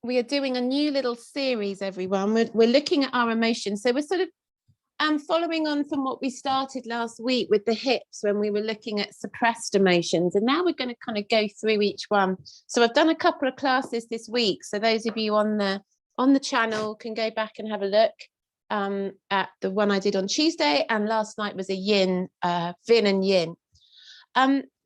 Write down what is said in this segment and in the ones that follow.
we are doing a new little series, everyone. We're looking at our emotions. So we're sort of following on from what we started last week with the hips when we were looking at suppressed emotions. And now we're going to kind of go through each one. So I've done a couple of classes this week. So those of you on the channel can go back and have a look at the one I did on Tuesday. And last night was a yin, Vin and yin.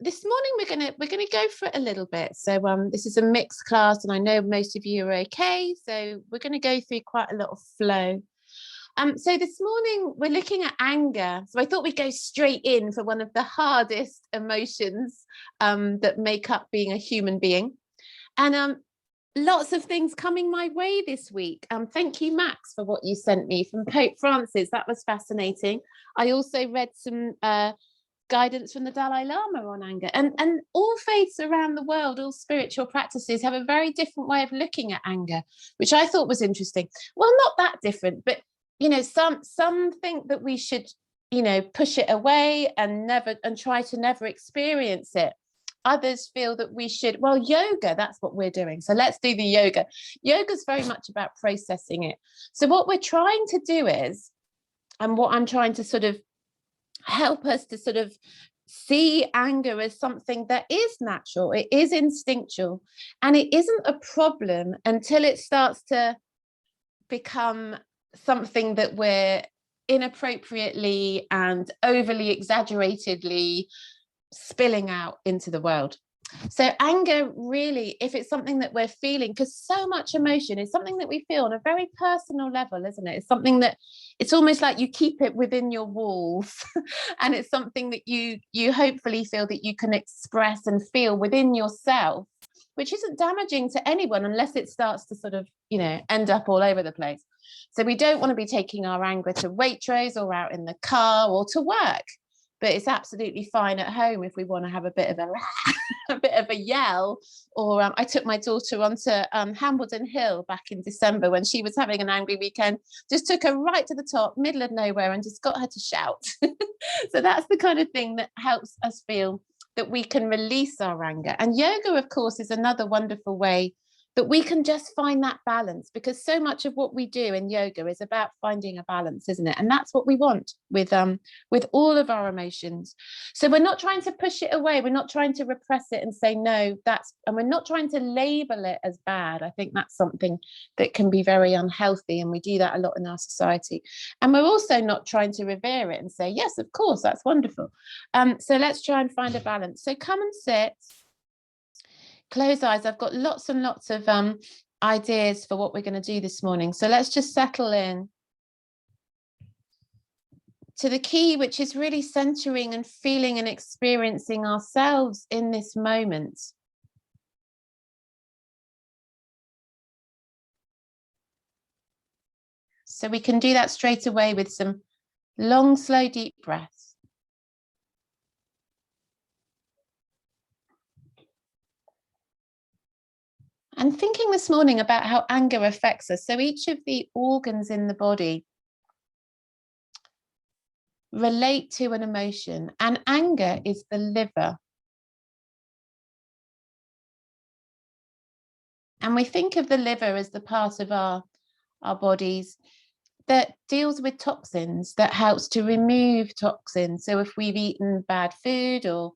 This morning we're gonna go for it a little bit. So this is a mixed class, and I know most of you are okay. So we're going to go through quite a lot of flow. So this morning we're looking at anger. So I thought we'd go straight in for one of the hardest emotions that make up being a human being. And lots of things coming my way this week. Thank you, Max, for what you sent me from Pope Francis. That was fascinating. I also read some guidance from the Dalai Lama on anger, and all faiths around the world, all spiritual practices have a very different way of looking at anger, which I thought was interesting. Well, not that different, but you know, some think that we should, you know, push it away and try to never experience it. Others feel that we should, well, yoga, that's what we're doing. So let's do the yoga. Yoga is very much about processing it. So what we're trying to do is, and what I'm trying to sort of help us to sort of see anger as something that is natural, it is instinctual, and it isn't a problem until it starts to become something that we're inappropriately and overly exaggeratedly spilling out into the world. So anger, really, if it's something that we're feeling, because so much emotion is something that we feel on a very personal level, isn't it? It's something that it's almost like you keep it within your walls and it's something that you hopefully feel that you can express and feel within yourself, which isn't damaging to anyone unless it starts to sort of, you know, end up all over the place. So we don't want to be taking our anger to Waitrose or out in the car or to work. But it's absolutely fine at home if we want to have a bit of a yell. Or I took my daughter onto Hambledon Hill back in December when she was having an angry weekend. Just took her right to the top, middle of nowhere, and just got her to shout. So that's the kind of thing that helps us feel that we can release our anger. And yoga, of course, is another wonderful way that we can just find that balance, because so much of what we do in yoga is about finding a balance, isn't it? And that's what we want with all of our emotions. So we're not trying to push it away. We're not trying to repress it and say, no, and we're not trying to label it as bad. I think that's something that can be very unhealthy. And we do that a lot in our society. And we're also not trying to revere it and say, yes, of course, that's wonderful. So let's try and find a balance. So come and sit. Close eyes. I've got lots and lots of ideas for what we're going to do this morning. So let's just settle in to the key, which is really centering and feeling and experiencing ourselves in this moment. So we can do that straight away with some long, slow, deep breaths. And thinking this morning about how anger affects us. So each of the organs in the body relate to an emotion, and anger is the liver. And we think of the liver as the part of our bodies that deals with toxins, that helps to remove toxins. So if we've eaten bad food or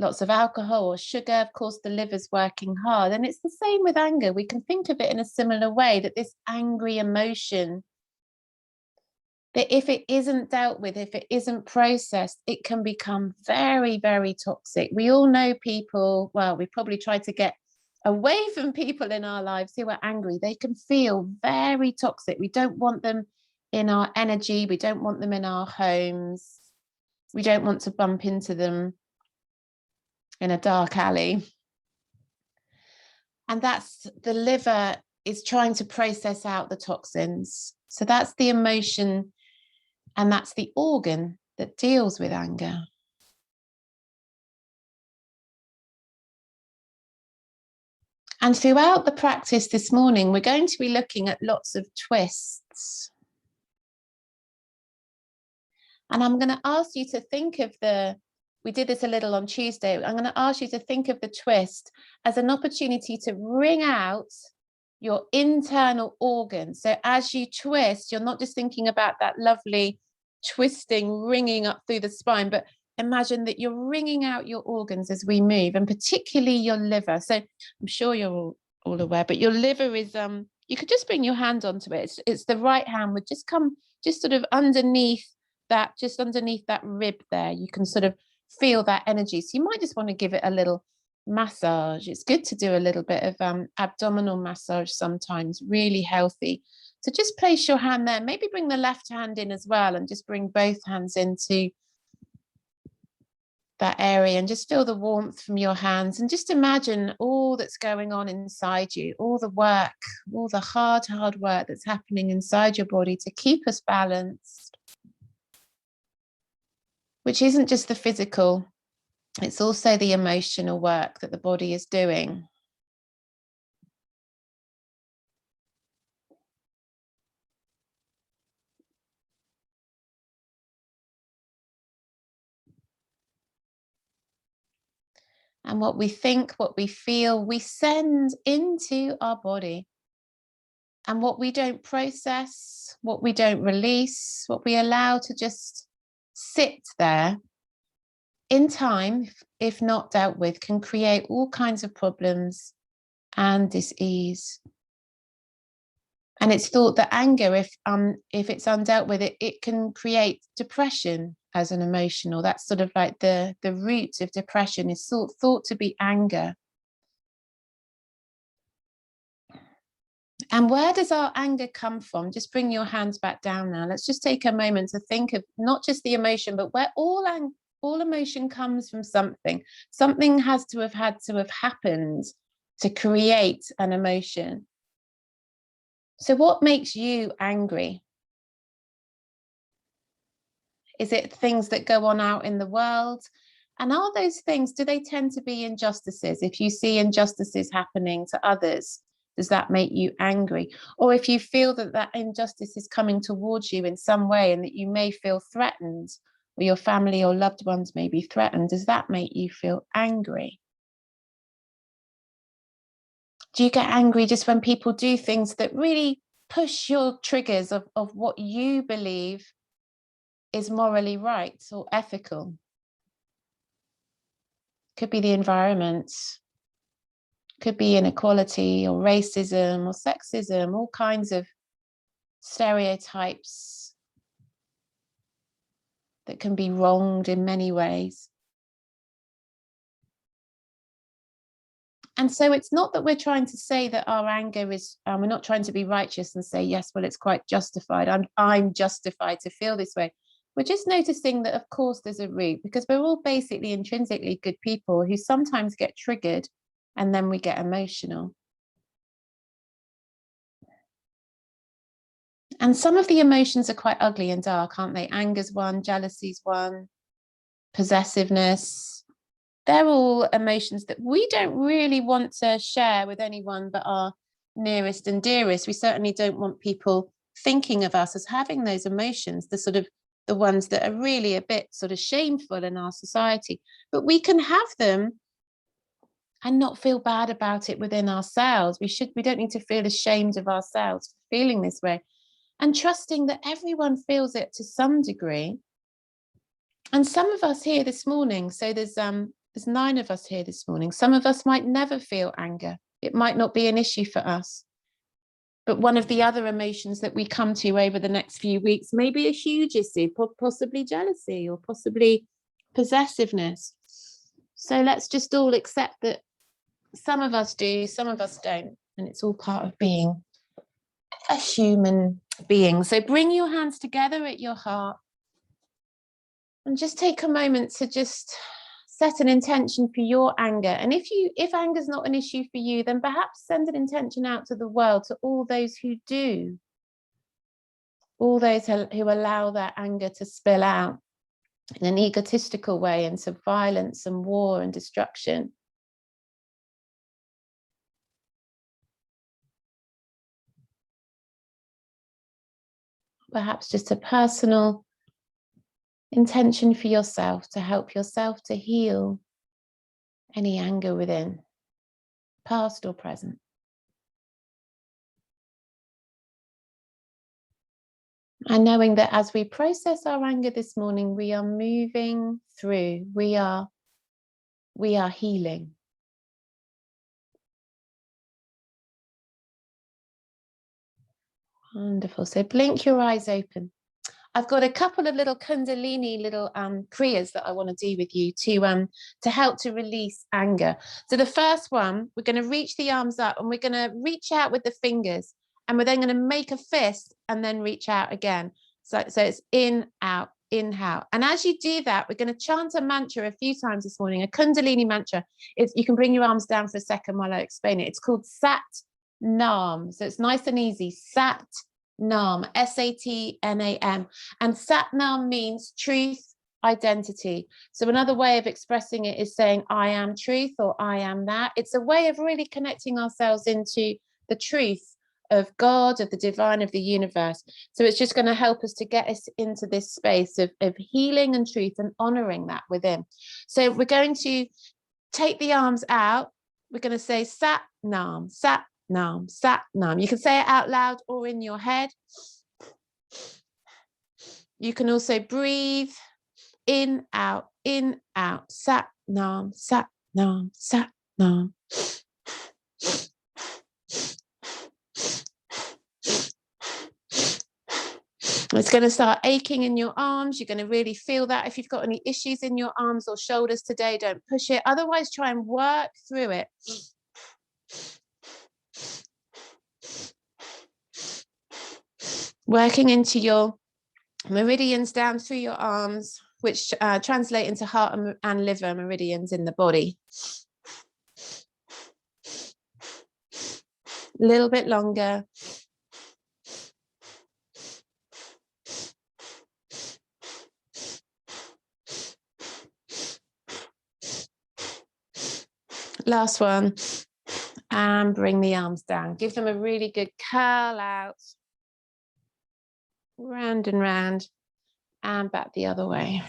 lots of alcohol or sugar, of course, the liver's working hard. And it's the same with anger. We can think of it in a similar way, that this angry emotion, that if it isn't dealt with, if it isn't processed, it can become very, very toxic. We all know people, well, we probably try to get away from people in our lives who are angry. They can feel very toxic. We don't want them in our energy. We don't want them in our homes. We don't want to bump into them in a dark alley. And that's the liver is trying to process out the toxins. So that's the emotion, and that's the organ that deals with anger. And throughout the practice this morning, we're going to be looking at lots of twists. And I'm going to ask you to think of we did this a little on Tuesday. I'm going to ask you to think of the twist as an opportunity to wring out your internal organs. So as you twist, you're not just thinking about that lovely twisting, wringing up through the spine, but imagine that you're wringing out your organs as we move, and particularly your liver. So I'm sure you're all aware, but your liver is, you could just bring your hand onto it. It's the right hand would just come just sort of underneath that, just underneath that rib there. You can sort of feel that energy. So you might just want to give it a little massage. It's good to do a little bit of abdominal massage sometimes, really healthy. So just place your hand there, maybe bring the left hand in as well, and just bring both hands into that area and just feel the warmth from your hands, and just imagine all that's going on inside you, all the work, all the hard work that's happening inside your body to keep us balanced, which isn't just the physical, it's also the emotional work that the body is doing. And what we think, what we feel, we send into our body. And what we don't process, what we don't release, what we allow to just sit there, in time, if not dealt with, can create all kinds of problems and dis-ease. And it's thought that anger, if it's undealt with, it can create depression as an emotional. That's sort of like the root of depression is thought to be anger. And where does our anger come from? Just bring your hands back down now. Let's just take a moment to think of not just the emotion, but where all emotion comes from something. Something has to have happened to create an emotion. So what makes you angry? Is it things that go on out in the world? And are those things, do they tend to be injustices? If you see injustices happening to others, does that make you angry? Or if you feel that that injustice is coming towards you in some way and that you may feel threatened, or your family or loved ones may be threatened, does that make you feel angry? Do you get angry just when people do things that really push your triggers of what you believe is morally right or ethical? Could be the environment, could be inequality or racism or sexism, all kinds of stereotypes that can be wronged in many ways. And so it's not that we're trying to say that our anger is, we're not trying to be righteous and say, yes, well, it's quite justified. I'm justified to feel this way. We're just noticing that, of course, there's a root, because we're all basically intrinsically good people who sometimes get triggered and then we get emotional. And some of the emotions are quite ugly and dark, aren't they? Anger's one, jealousy's one, possessiveness. They're all emotions that we don't really want to share with anyone but our nearest and dearest. We certainly don't want people thinking of us as having those emotions, the ones that are really a bit sort of shameful in our society. But we can have them and not feel bad about it within ourselves. We don't need to feel ashamed of ourselves for feeling this way, and trusting that everyone feels it to some degree. And some of us here this morning, so there's 9 of us here this morning. Some of us might never feel anger. It might not be an issue for us. But one of the other emotions that we come to over the next few weeks may be a huge issue, possibly jealousy or possibly possessiveness. So let's just all accept that some of us do, some of us don't. And it's all part of being a human being. So bring your hands together at your heart and just take a moment to just set an intention for your anger. And if anger is not an issue for you, then perhaps send an intention out to the world, to all those who do, all those who allow their anger to spill out in an egotistical way into violence and war and destruction. Perhaps just a personal intention for yourself to help yourself to heal any anger within, past or present. And knowing that as we process our anger this morning, we are moving through, we are healing. Wonderful. So blink your eyes open. I've got a couple of little Kundalini little Kriyas that I want to do with you to help to release anger. So the first one, we're going to reach the arms up and we're going to reach out with the fingers, and we're then going to make a fist and then reach out again. So it's in, out, inhale. And as you do that, we're going to chant a mantra a few times this morning, a Kundalini mantra. You can bring your arms down for a second while I explain it. It's called Sat Nam. So it's nice and easy. Sat Nam, Satnam. And Sat Nam means truth, identity. So another way of expressing it is saying I am truth or I am that. It's a way of really connecting ourselves into the truth of God, of the divine, of the universe. So it's just going to help us to get us into this space of healing and truth and honoring that within. So we're going to take the arms out. We're going to say Sat Nam, Sat Nam, Sat Nam. You can say it out loud or in your head. You can also breathe in, out, Sat Nam, Sat Nam, Sat Nam. It's going to start aching in your arms. You're going to really feel that. If you've got any issues in your arms or shoulders today, don't push it. Otherwise, try and work through it. Working into your meridians down through your arms, which translate into heart and liver meridians in the body. A little bit longer. Last one. And bring the arms down. Give them a really good curl out. Round and round. And back the other way.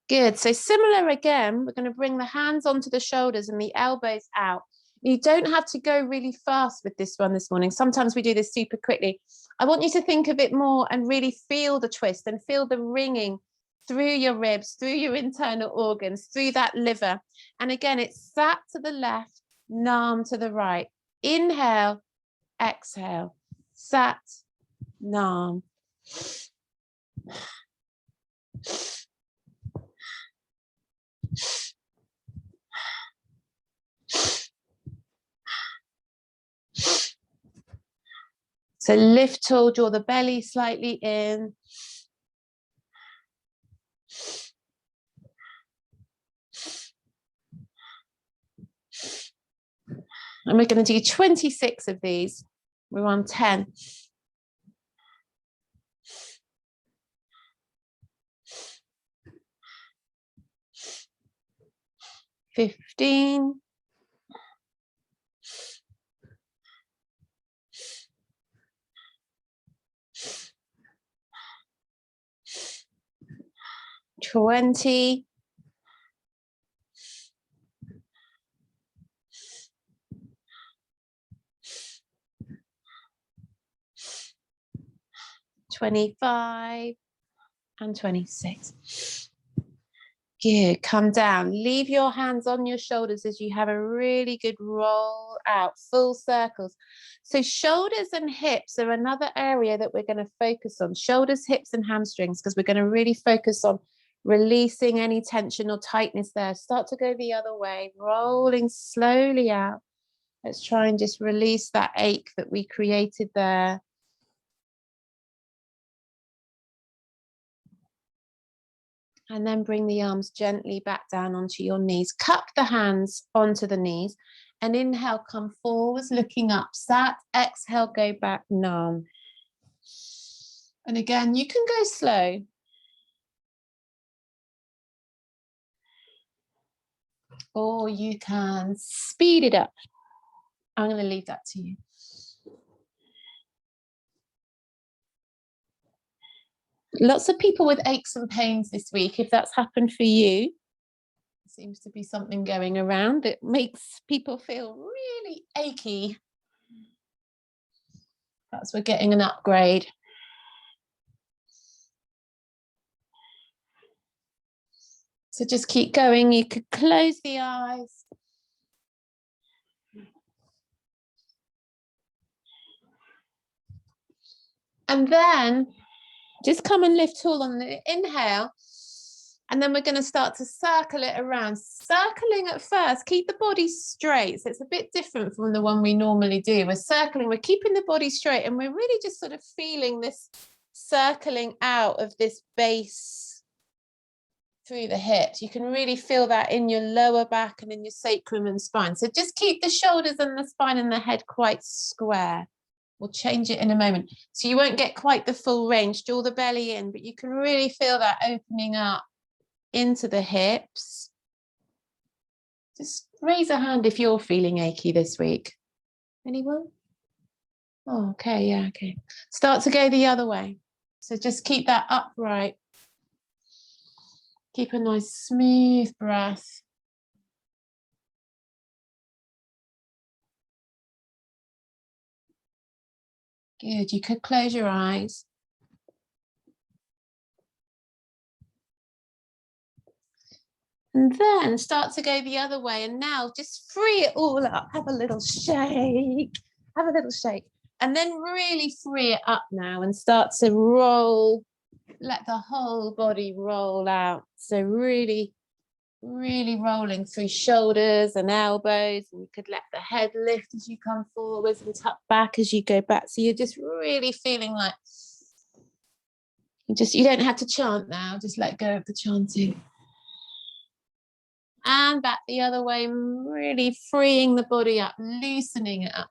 Good. So similar again, we're going to bring the hands onto the shoulders and the elbows out. You don't have to go really fast with this one this morning. Sometimes we do this super quickly. I want you to think of it more and really feel the twist and feel the ringing through your ribs, through your internal organs, through that liver. And again, it's Sat to the left, Nam to the right. Inhale, exhale. Sat, Nam. So lift tall, draw the belly slightly in. And we're going to do 26 of these. We're on 10. 15. 20. 25 and 26. Good. Come down. Leave your hands on your shoulders as you have a really good roll out, full circles. So shoulders and hips are another area that we're going to focus on. Shoulders, hips, and hamstrings, because we're going to really focus on releasing any tension or tightness there. Start to go the other way, rolling slowly out. Let's try and just release that ache that we created there. And then bring the arms gently back down onto your knees. Cup the hands onto the knees. And inhale, come forwards, looking up. Sat. Exhale, go back. Nam. And again, you can go slow. Or you can speed it up. I'm going to leave that to you. Lots of people with aches and pains this week. If that's happened for you, seems to be something going around. It makes people feel really achy. Perhaps we're getting an upgrade. So just keep going. You could close the eyes. And then just come and lift tall on the inhale. And then we're going to start to circle it around. Circling at first, keep the body straight. So it's a bit different from the one we normally do. We're circling, we're keeping the body straight, and we're really just sort of feeling this circling out of this base through the hips. You can really feel that in your lower back and in your sacrum and spine. So just keep the shoulders and the spine and the head quite square. We'll change it in a moment. So you won't get quite the full range. Draw the belly in, but you can really feel that opening up into the hips. Just raise a hand if you're feeling achy this week. Anyone? Oh, okay, yeah, okay. Start to go the other way. So just keep that upright. Keep a nice smooth breath. Good, you could close your eyes. And then start to go the other way. And now just free it all up. Have a little shake. Have a little shake. And then really free it up now and start to roll. Let the whole body roll out. So really, really rolling through shoulders and elbows. And you could let the head lift as you come forwards and tuck back as you go back. So you're just really feeling like you don't have to chant now. Just let go of the chanting. And back the other way, really freeing the body up, loosening it up.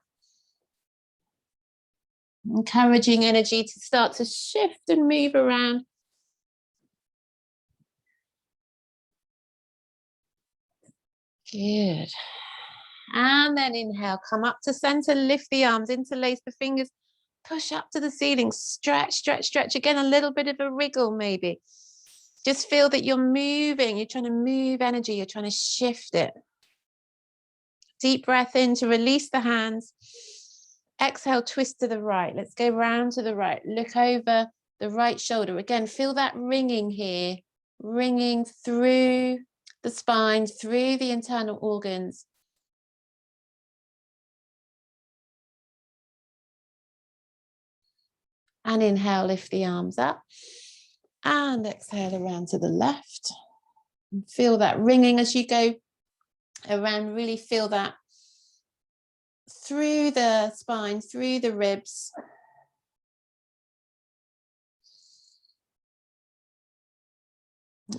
Encouraging energy to start to shift and move around. Good. And then inhale, come up to center, lift the arms, interlace the fingers, push up to the ceiling, stretch, stretch, stretch. Again, a little bit of a wriggle maybe. Just feel that you're moving, you're trying to move energy, you're trying to shift it. Deep breath in to release the hands. Exhale, twist to the right. Let's go round to the right. Look over the right shoulder. Again, feel that ringing here, ringing through the spine, through the internal organs. And inhale, lift the arms up. And exhale around to the left. And feel that ringing as you go around. Really feel that through the spine, through the ribs.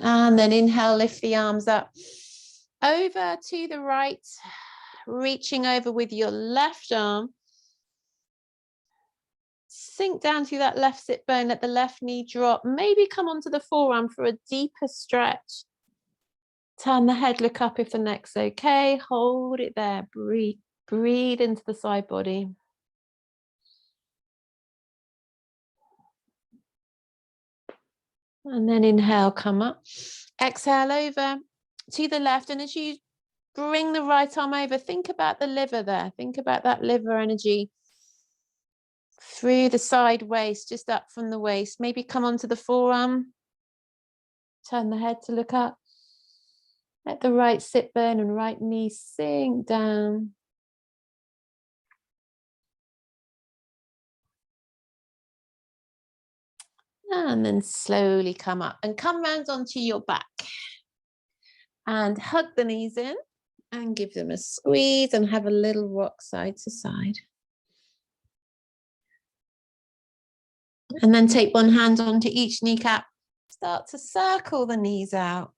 And then inhale, lift the arms up. Over to the right, reaching over with your left arm. Sink down through that left sit bone, let the left knee drop. Maybe come onto the forearm for a deeper stretch. Turn the head, look up if the neck's okay. Hold it there, breathe. Breathe into the side body. And then inhale, come up. Exhale over to the left. And as you bring the right arm over, think about the liver there. Think about that liver energy through the side waist, just up from the waist. Maybe come onto the forearm. Turn the head to look up. Let the right sit bone and right knee sink down. And then slowly come up and come round onto your back. And hug the knees in and give them a squeeze and have a little rock side to side. And then take one hand onto each kneecap. Start to circle the knees out.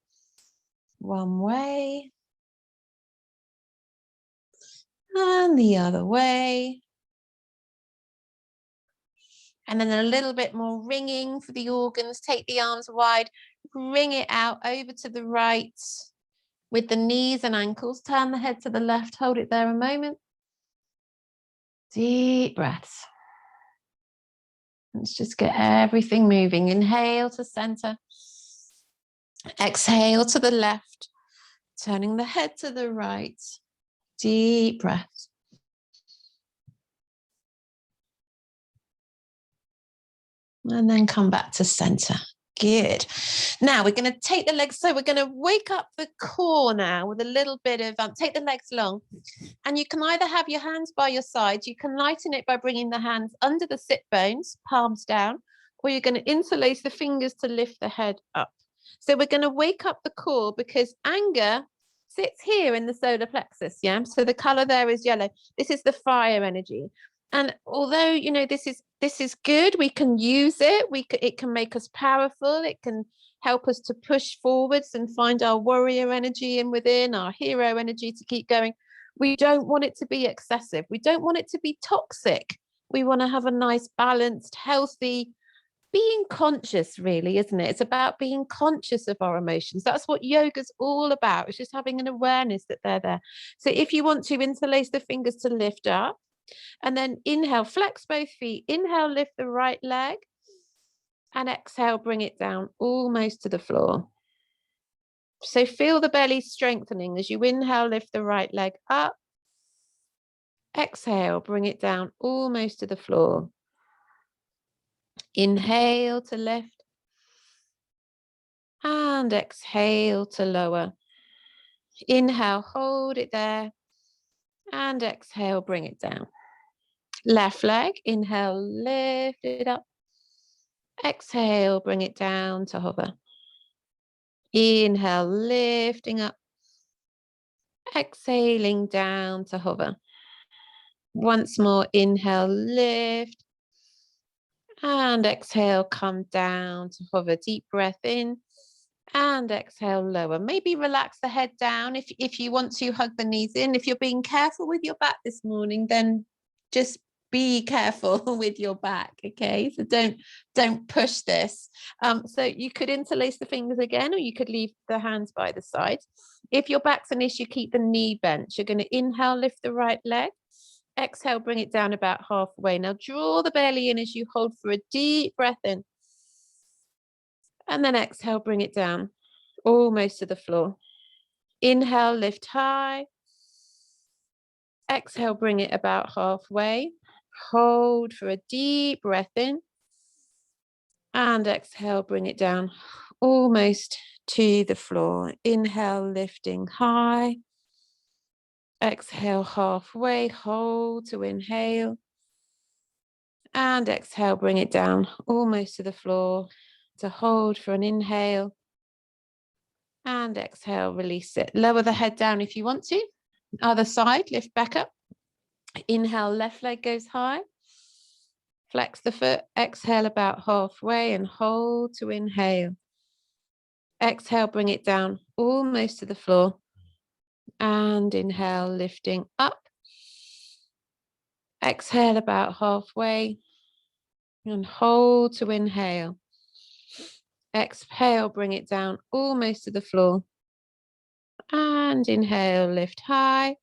One way. And the other way. And then a little bit more ringing for the organs. Take the arms wide. Ring it out over to the right with the knees and ankles. Turn the head to the left. Hold it there a moment. Deep breaths. Let's just get everything moving. Inhale to center. Exhale to the left. Turning the head to the right. Deep breath. And then come back to center. Good. Now we're going to take the legs. So we're going to wake up the core now with a little bit of, take the legs long. And you can either have your hands by your sides. You can lighten it by bringing the hands under the sit bones, palms down, or you're going to interlace the fingers to lift the head up. So we're going to wake up the core because anger sits here in the solar plexus. Yeah. So the color there is yellow. This is the fire energy. And although, you know, this is good, we can use it. It can make us powerful. It can help us to push forwards and find our warrior energy in within, our hero energy to keep going. We don't want it to be excessive. We don't want it to be toxic. We want to have a nice, balanced, healthy, being conscious, really, isn't it? It's about being conscious of our emotions. That's what yoga's all about. It's just having an awareness that they're there. So if you want to interlace the fingers to lift up, and then inhale, flex both feet. Inhale, lift the right leg. And exhale, bring it down almost to the floor. So feel the belly strengthening as you inhale, lift the right leg up. Exhale, bring it down almost to the floor. Inhale to lift. And exhale to lower. Inhale, hold it there. And exhale, bring it down. Left leg, inhale, lift it up. Exhale, bring it down to hover. Inhale, lifting up. Exhaling down to hover. Once more, inhale, lift. And exhale, come down to hover. Deep breath in. And exhale, lower. Maybe relax the head down. If you want to, hug the knees in. If you're being careful with your back this morning, then just be careful with your back, okay? So don't push this. So you could interlace the fingers again, or you could leave the hands by the side. If your back's an issue, keep the knee bent. You're going to inhale, lift the right leg. Exhale, bring it down about halfway. Now draw the belly in as you hold for a deep breath in. And then exhale, bring it down almost to the floor. Inhale, lift high. Exhale, bring it about halfway. Hold for a deep breath in. And exhale, bring it down almost to the floor. Inhale, lifting high. Exhale, halfway. Hold to inhale. And exhale, bring it down almost to the floor. To hold for an inhale. And exhale, release it. Lower the head down if you want to. Other side, lift back up. Inhale, left leg goes high. Flex the foot. Exhale about halfway and hold to inhale. Exhale, bring it down almost to the floor. And inhale, lifting up. Exhale about halfway and hold to inhale. Exhale, bring it down almost to the floor. And inhale, lift high.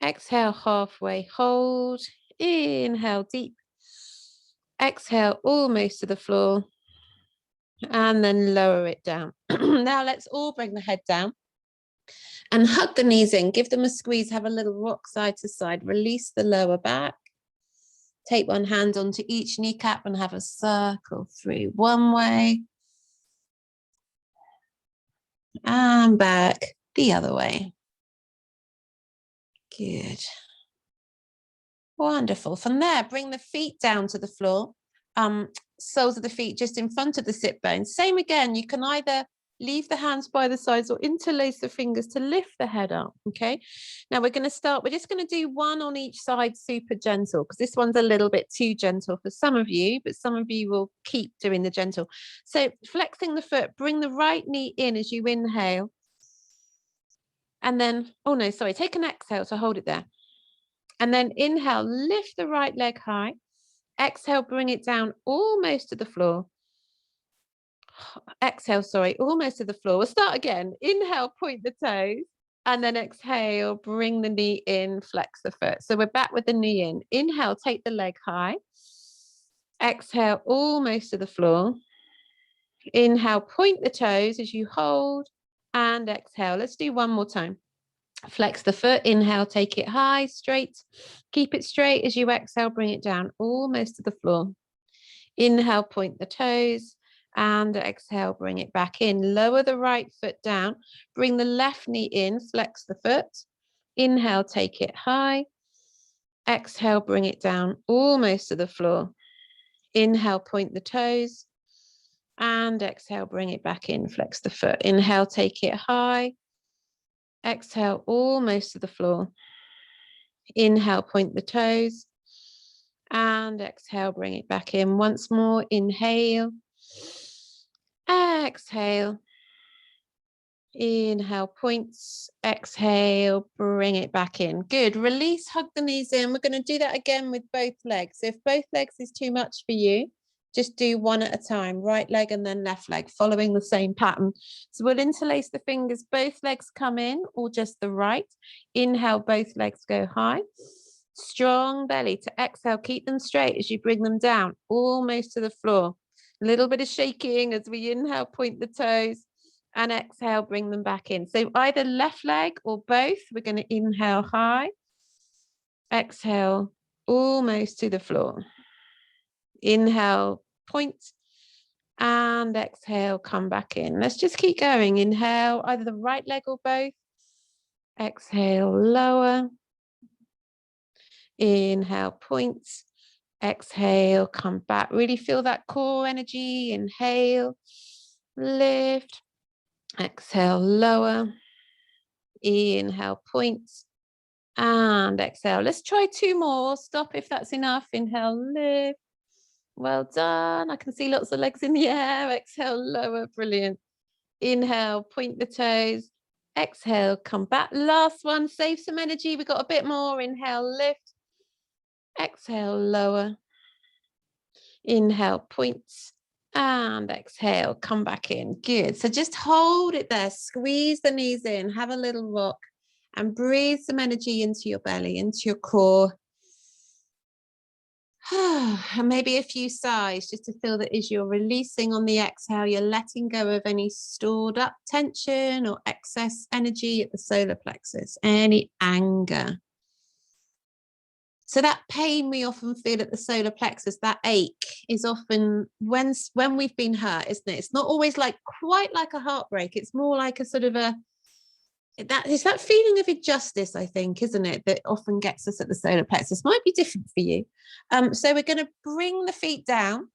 Exhale, halfway, hold. Inhale, deep. Exhale, almost to the floor. And then lower it down. Now let's all bring the head down. And hug the knees in. Give them a squeeze. Have a little rock side to side. Release the lower back. Take one hand onto each kneecap and have a circle through one way. And back the other way. Good. Wonderful. From there, bring the feet down to the floor. Soles of the feet just in front of the sit bones. Same again, you can either leave the hands by the sides or interlace the fingers to lift the head up, okay? Now we're going to start, we're just going to do one on each side, super gentle, because this one's a little bit too gentle for some of you, but some of you will keep doing the gentle. So flexing the foot, bring the right knee in as you inhale. And then, oh no, sorry, take an exhale, so hold it there. And then inhale, lift the right leg high. Exhale, bring it down almost to the floor. Exhale, sorry, almost to the floor. We'll start again. Inhale, point the toes. And then exhale, bring the knee in, flex the foot. So we're back with the knee in. Inhale, take the leg high. Exhale, almost to the floor. Inhale, point the toes as you hold. And exhale. Let's do one more time. Flex the foot. Inhale, take it high, straight. Keep it straight as you exhale, bring it down almost to the floor. Inhale, point the toes. And exhale, bring it back in. Lower the right foot down. Bring the left knee in, flex the foot. Inhale, take it high. Exhale, bring it down almost to the floor. Inhale, point the toes. And exhale, bring it back in, flex the foot. Inhale, take it high. Exhale, almost to the floor. Inhale, point the toes. And exhale, bring it back in. Once more, inhale. Exhale. Inhale, points. Exhale, bring it back in. Good. Release, hug the knees in. We're going to do that again with both legs. So if both legs is too much for you, just do one at a time, right leg and then left leg, following the same pattern. So we'll interlace the fingers, both legs come in, or just the right. Inhale, both legs go high. Strong belly to exhale, keep them straight as you bring them down, almost to the floor. A little bit of shaking as we inhale, point the toes, and exhale, bring them back in. So either left leg or both. We're going to inhale high, exhale, almost to the floor. Inhale, point, and exhale, come back in. Let's just keep going. Inhale, either the right leg or both. Exhale, lower. Inhale, point. Exhale, come back. Really feel that core energy. Inhale, lift. Exhale, lower. Inhale, point. And exhale. Let's try two more. Stop if that's enough. Inhale, lift. Well done. I can see lots of legs in the air. Exhale, lower. Brilliant. Inhale, point the toes. Exhale, come back. Last one. Save some energy. We've got a bit more. Inhale, lift. Exhale, lower. Inhale, points. And exhale, come back in. Good. So just hold it there. Squeeze the knees in. Have a little rock. And breathe some energy into your belly, into your core. And maybe a few sighs just to feel that as you're releasing on the exhale, you're letting go of any stored up tension or excess energy at the solar plexus, any anger. So that pain we often feel at the solar plexus, that ache, is often when we've been hurt, isn't it? It's not always like quite like a heartbreak. It's more like a sort of that feeling of injustice, I think, isn't it, that often gets us at the solar plexus. Might be different for you. So we're going to bring the feet down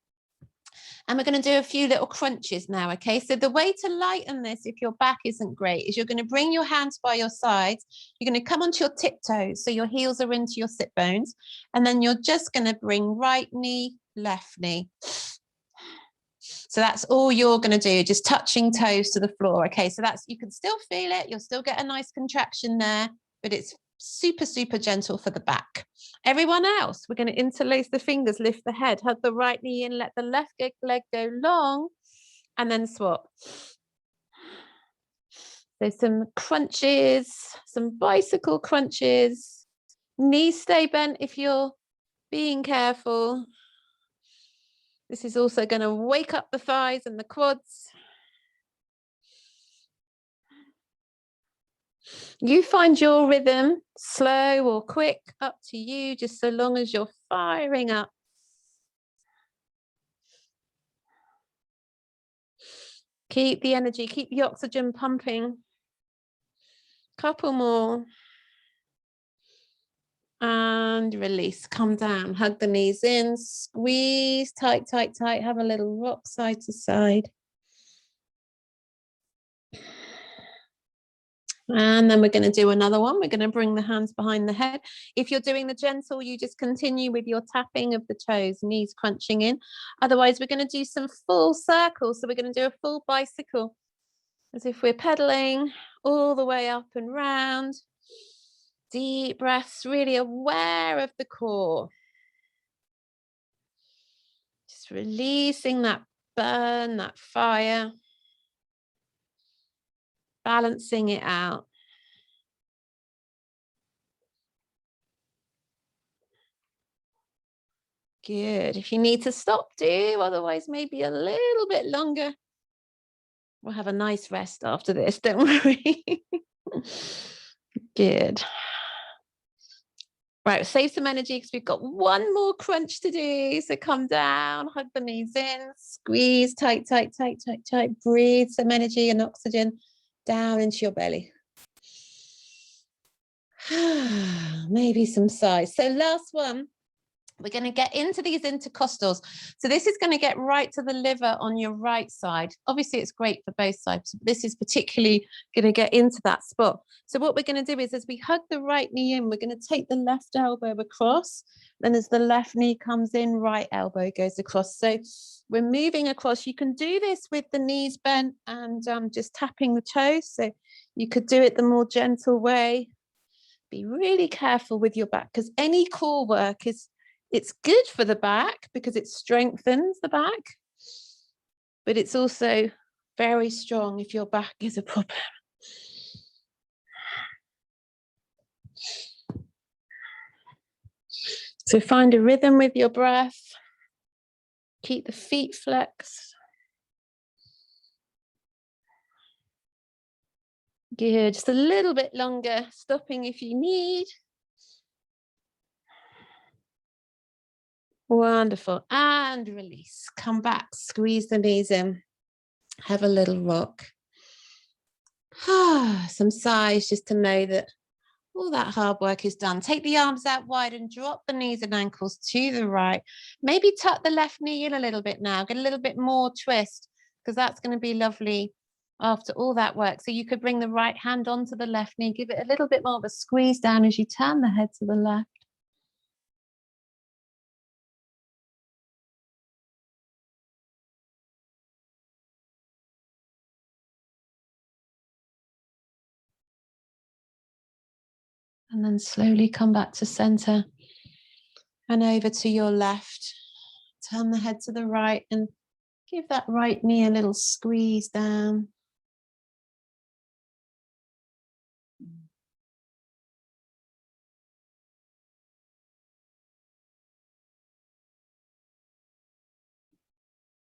and we're going to do a few little crunches now, okay? So the way to lighten this, if your back isn't great, is you're going to bring your hands by your sides. You're going to come onto your tiptoes, so your heels are into your sit bones, and then you're just going to bring right knee, left knee. So that's all you're going to do, just touching toes to the floor. Okay, so that's, you can still feel it. You'll still get a nice contraction there, but it's super, super gentle for the back. Everyone else, we're going to interlace the fingers, lift the head, hug the right knee in, let the left leg go long, and then swap. So some crunches, some bicycle crunches. Knees stay bent if you're being careful. This is also going to wake up the thighs and the quads. You find your rhythm, slow or quick, up to you, just so long as you're firing up. Keep the energy, keep the oxygen pumping. Couple more. And release, come down, hug the knees in, squeeze tight, tight, tight, have a little rock side to side. And then we're going to do another one. We're going to bring the hands behind the head. If you're doing the gentle, you just continue with your tapping of the toes, knees crunching in. Otherwise, we're going to do some full circles. So we're going to do a full bicycle, as if we're pedaling all the way up and round. Deep breaths, really aware of the core. Just releasing that burn, that fire. Balancing it out. Good. If you need to stop, do. Otherwise, maybe a little bit longer. We'll have a nice rest after this, don't worry. Good. Right, save some energy because we've got one more crunch to do. So come down, hug the knees in, squeeze tight, tight, tight, tight, tight. Breathe some energy and oxygen down into your belly. Maybe some sighs. So last one, we're going to get into these intercostals. So this is going to get right to the liver on your right side. Obviously, it's great for both sides. This is particularly going to get into that spot. So what we're going to do is, as we hug the right knee in, we're going to take the left elbow across. Then as the left knee comes in, right elbow goes across. So we're moving across. You can do this with the knees bent and just tapping the toes. So you could do it the more gentle way. Be really careful with your back because any core work it's good for the back because it strengthens the back, but it's also very strong if your back is a problem. So find a rhythm with your breath. Keep the feet flexed. Good, just a little bit longer, stopping if you need. Wonderful, and release. Come back, squeeze the knees in. Have a little rock. Some sighs just to know that all that hard work is done. Take the arms out wide and drop the knees and ankles to the right. Maybe tuck the left knee in a little bit now. Get a little bit more twist because that's going to be lovely after all that work. So you could bring the right hand onto the left knee. Give it a little bit more of a squeeze down as you turn the head to the left. And then slowly come back to center and over to your left. Turn the head to the right and give that right knee a little squeeze down.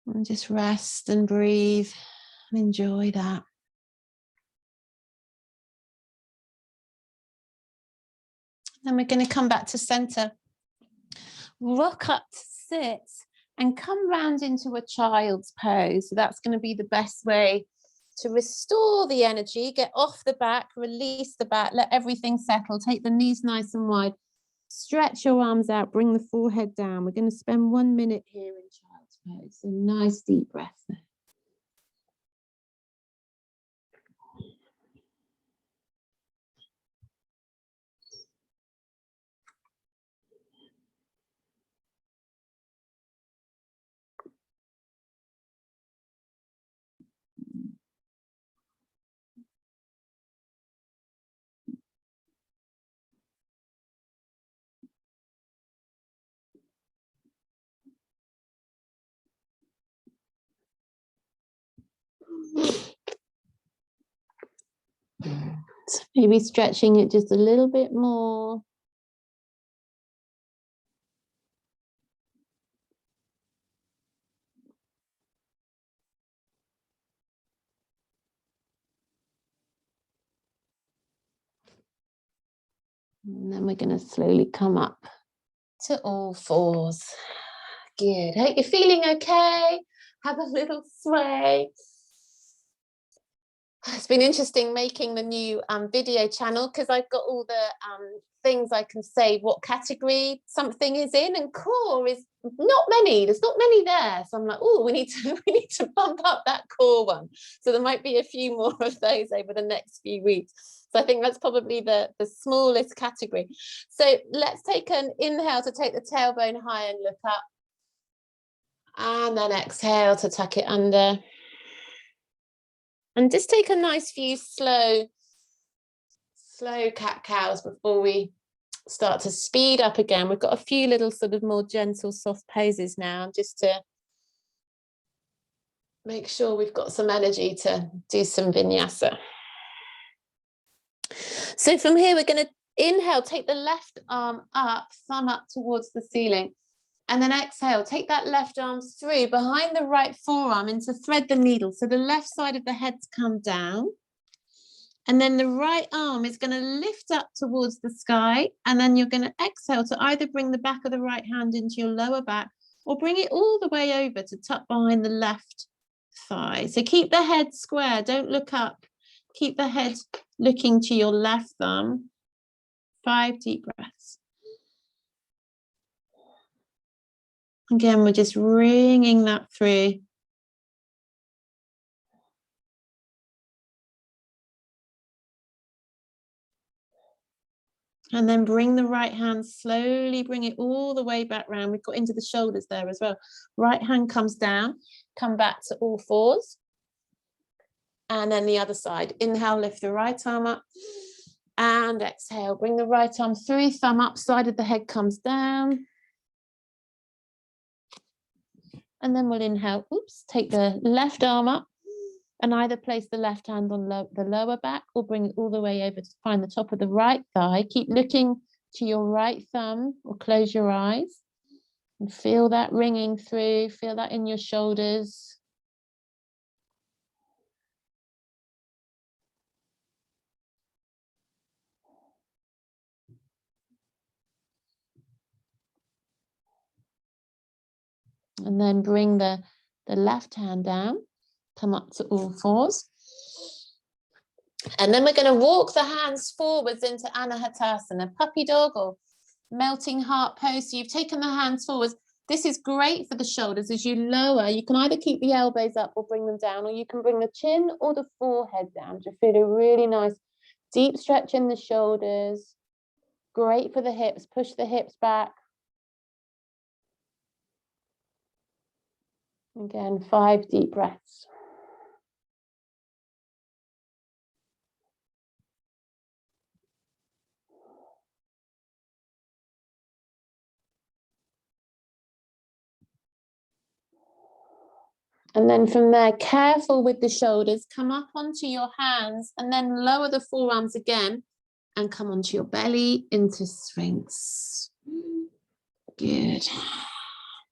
And just rest and breathe and enjoy that. Then we're going to come back to center. Rock up to sit and come round into a child's pose. So that's going to be the best way to restore the energy. Get off the back, release the back, let everything settle. Take the knees nice and wide. Stretch your arms out, bring the forehead down. We're going to spend 1 minute here in child's pose. A nice deep breath there. Maybe stretching it just a little bit more. And then we're going to slowly come up to all fours. Good. Hope you're feeling okay. Have a little sway. It's been interesting making the new video channel because I've got all the things I can say what category something is in, and core is not many. There's not many there. So I'm like, oh, we need to bump up that core one. So there might be a few more of those over the next few weeks. So I think that's probably the smallest category. So let's take an inhale to take the tailbone high and look up. And then exhale to tuck it under. And just take a nice few slow cat-cows before we start to speed up again. We've got a few little sort of more gentle, soft poses now, just to make sure we've got some energy to do some vinyasa. So from here, we're going to inhale, take the left arm up, thumb up towards the ceiling. And then exhale, take that left arm through behind the right forearm into thread the needle. So the left side of the head's come down. And then the right arm is going to lift up towards the sky. And then you're going to exhale to either bring the back of the right hand into your lower back or bring it all the way over to tuck behind the left thigh. So keep the head square. Don't look up. Keep the head looking to your left thumb. 5 deep breaths. Again, we're just ringing that through. And then bring the right hand, slowly bring it all the way back round. We've got into the shoulders there as well. Right hand comes down, come back to all fours. And then the other side. Inhale, lift the right arm up. And exhale, bring the right arm through, thumb up, side of the head comes down. And then we'll inhale, take the left arm up and either place the left hand on the lower back or bring it all the way over to find the top of the right thigh. Keep looking to your right thumb or close your eyes and feel that ringing through, feel that in your shoulders. And then bring the left hand down, come up to all fours. And then we're going to walk the hands forwards into Anahatasana, puppy dog or melting heart pose. So you've taken the hands forwards. This is great for the shoulders. As you lower, you can either keep the elbows up or bring them down, or you can bring the chin or the forehead down to feel a really nice deep stretch in the shoulders. Great for the hips. Push the hips back. Again, 5 deep breaths. And then from there, careful with the shoulders, come up onto your hands and then lower the forearms again and come onto your belly into Sphinx. Good.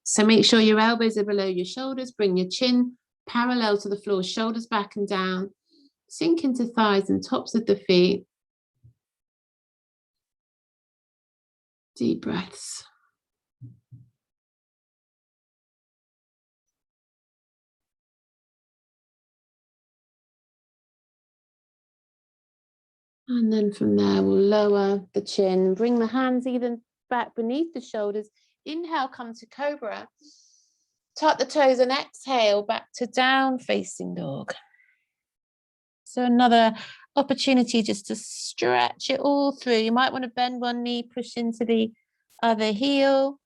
So make sure your elbows are below your shoulders, bring your chin parallel to the floor, shoulders back and down, sink into thighs and tops of the feet. Deep breaths. And then from there, we'll lower the chin, bring the hands even back beneath the shoulders. Inhale, come to cobra. Tuck the toes and exhale back to down facing dog. So another opportunity just to stretch it all through. You might want to bend one knee, push into the other heel.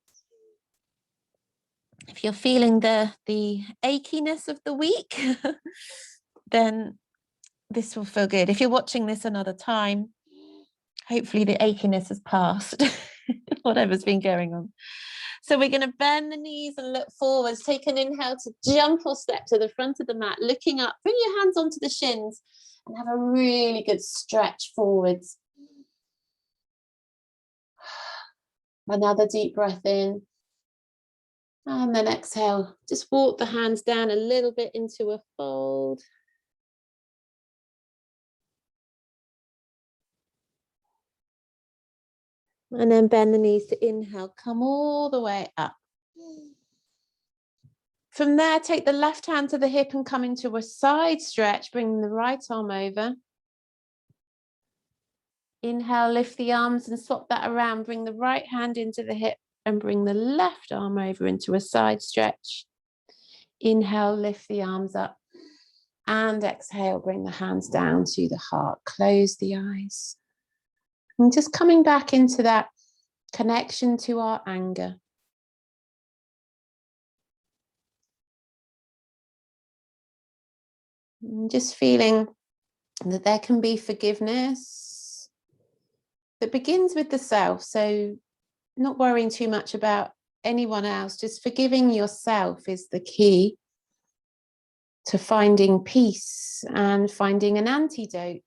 If you're feeling the achiness of the week, then this will feel good. If you're watching this another time, hopefully the achiness has passed, whatever's been going on. So we're going to bend the knees and look forwards. Take an inhale to jump or step to the front of the mat, looking up. Bring your hands onto the shins and have a really good stretch forwards. Another deep breath in. And then exhale. Just walk the hands down a little bit into a fold. And then bend the knees to inhale. Come all the way up. From there, take the left hand to the hip and come into a side stretch, bringing the right arm over. Inhale, lift the arms and swap that around. Bring the right hand into the hip and bring the left arm over into a side stretch. Inhale, lift the arms up. And exhale, bring the hands down to the heart. Close the eyes. And just coming back into that connection to our anger. And just feeling that there can be forgiveness that begins with the self. So not worrying too much about anyone else, just forgiving yourself is the key to finding peace and finding an antidote.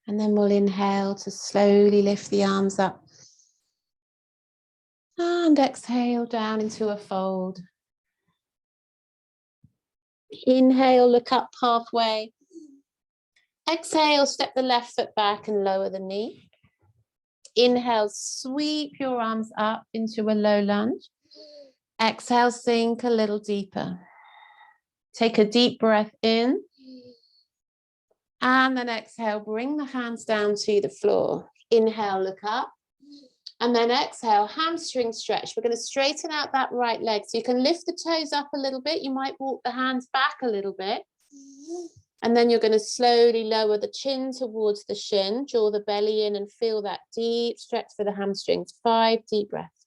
And then we'll inhale to slowly lift the arms up And exhale down into a fold. Inhale, look up halfway. Exhale, step the left foot back and lower the knee. Inhale, sweep your arms up into a low lunge. Exhale, sink a little deeper. Take a deep breath in. And then exhale, bring the hands down to the floor. Inhale, look up. And then exhale, hamstring stretch. We're going to straighten out that right leg. So you can lift the toes up a little bit. You might walk the hands back a little bit. And then you're going to slowly lower the chin towards the shin, draw the belly in and feel that deep stretch for the hamstrings. 5 deep breaths.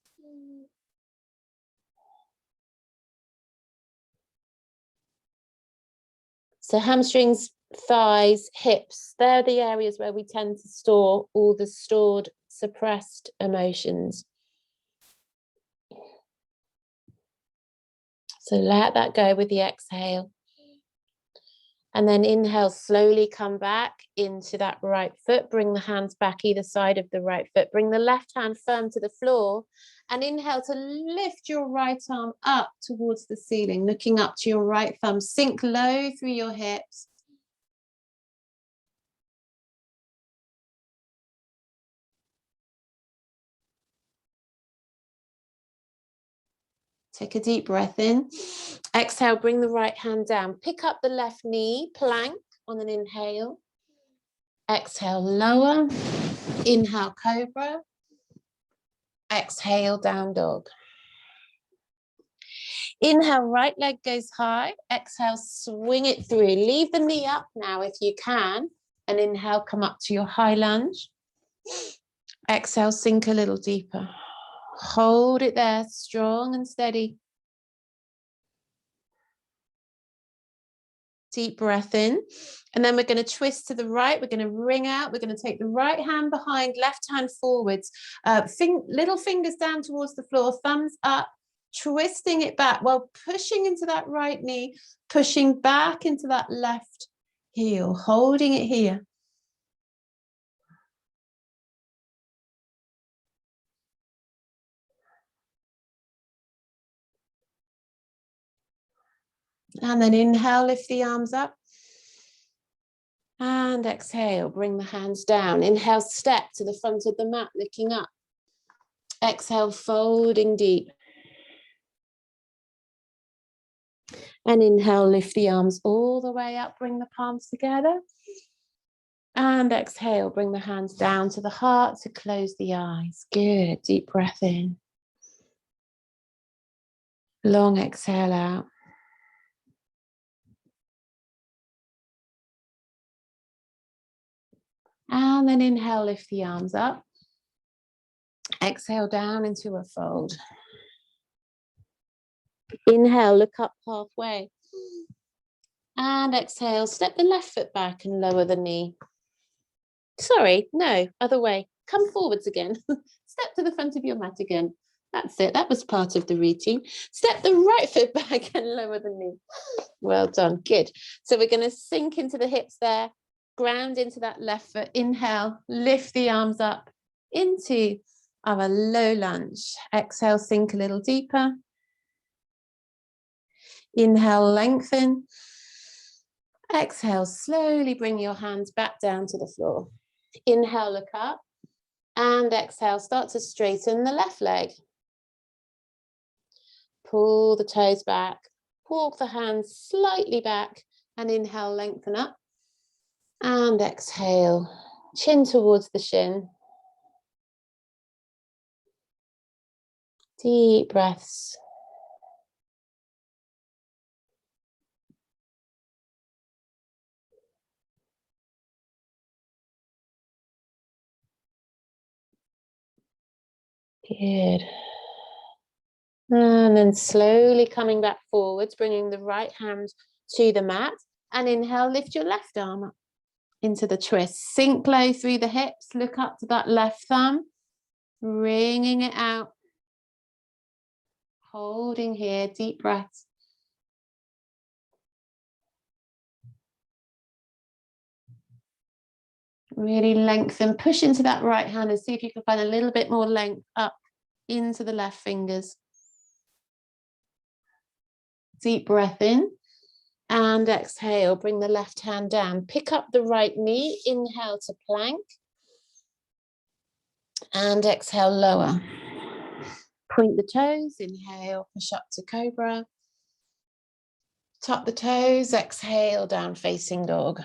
So hamstrings, thighs, hips, they're the areas where we tend to store all the stored, suppressed emotions. So let that go with the exhale. And then inhale, slowly come back into that right foot. Bring the hands back either side of the right foot. Bring the left hand firm to the floor. And inhale to lift your right arm up towards the ceiling, looking up to your right thumb. Sink low through your hips. Take a deep breath in. Exhale, bring the right hand down. Pick up the left knee, plank on an inhale. Exhale, lower. Inhale, cobra. Exhale, down dog. Inhale, right leg goes high. Exhale, swing it through. Leave the knee up now if you can. And inhale, come up to your high lunge. Exhale, sink a little deeper. Hold it there, strong and steady. Deep breath in. And then we're going to twist to the right. We're going to wring out. We're going to take the right hand behind, left hand forwards. Little fingers down towards the floor, thumbs up, twisting it back while pushing into that right knee, pushing back into that left heel, holding it here. And then inhale, lift the arms up. And exhale, bring the hands down. Inhale, step to the front of the mat, looking up. Exhale, folding deep. And inhale, lift the arms all the way up, bring the palms together. And exhale, bring the hands down to the heart to close the eyes. Good, deep breath in. Long exhale out. And then inhale, lift the arms up. Exhale down into a fold. Inhale, look up halfway. And exhale, step the left foot back and lower the knee. Sorry, no, other way. Come forwards again. Step to the front of your mat again. That's it. That was part of the routine. Step the right foot back and lower the knee. Well done. Good. So we're going to sink into the hips there. Ground into that left foot. Inhale, lift the arms up into our low lunge. Exhale, sink a little deeper. Inhale, lengthen. Exhale, slowly bring your hands back down to the floor. Inhale, look up. And exhale, start to straighten the left leg. Pull the toes back. Walk the hands slightly back. And inhale, lengthen up. And exhale, chin towards the shin. Deep breaths. Good. And then slowly coming back forwards, bringing the right hand to the mat. And inhale, lift your left arm up into the twist. Sink low through the hips. Look up to that left thumb. Wringing it out. Holding here, deep breaths. Really lengthen. Push into that right hand and see if you can find a little bit more length up into the left fingers. Deep breath in and exhale, bring the left hand down. Pick up the right knee, inhale to plank and exhale, lower. Point the toes, inhale, push up to cobra. Tuck the toes, exhale, down facing dog.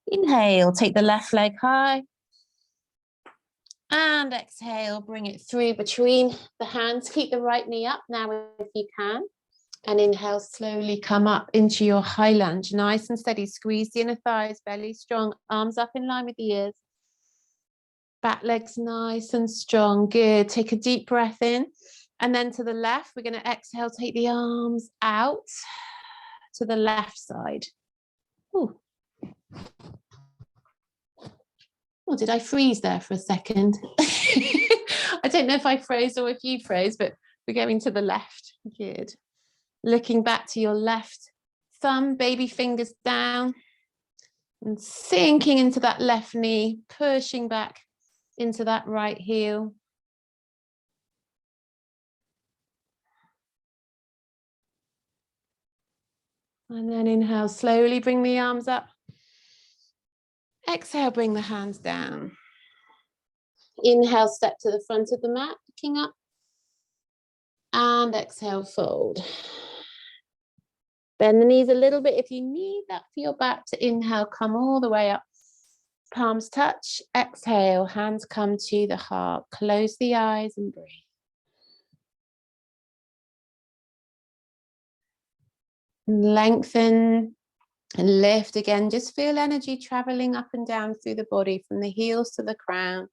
Inhale, take the left leg high. And exhale, bring it through between the hands. Keep the right knee up now if you can. And inhale, slowly come up into your high lunge. Nice and steady. Squeeze the inner thighs, belly strong. Arms up in line with the ears. Back legs nice and strong. Good. Take a deep breath in. And then to the left, we're going to exhale, take the arms out to the left side. Ooh. Oh, did I freeze there for a second? I don't know if I froze or if you froze, but we're going to the left. Good. Looking back to your left thumb, baby fingers down and sinking into that left knee, pushing back into that right heel. And then inhale, slowly bring the arms up. Exhale, bring the hands down. Inhale, step to the front of the mat, looking up. And exhale, fold. Bend the knees a little bit if you need that for your back to inhale, come all the way up. Palms touch, exhale, hands come to the heart. Close the eyes and breathe. Lengthen and lift again. Just feel energy traveling up and down through the body from the heels to the crown,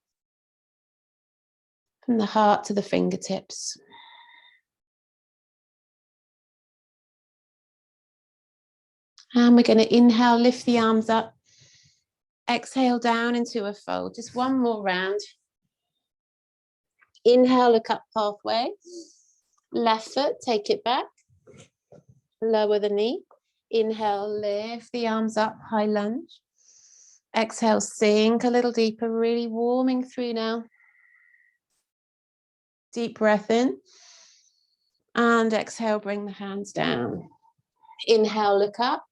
from the heart to the fingertips. And we're going to inhale, lift the arms up. Exhale down into a fold. Just one more round. Inhale, look up halfway. Left foot, take it back. Lower the knee. Inhale, lift the arms up, high lunge. Exhale, sink a little deeper, really warming through now. Deep breath in. And exhale, bring the hands down. Inhale, look up.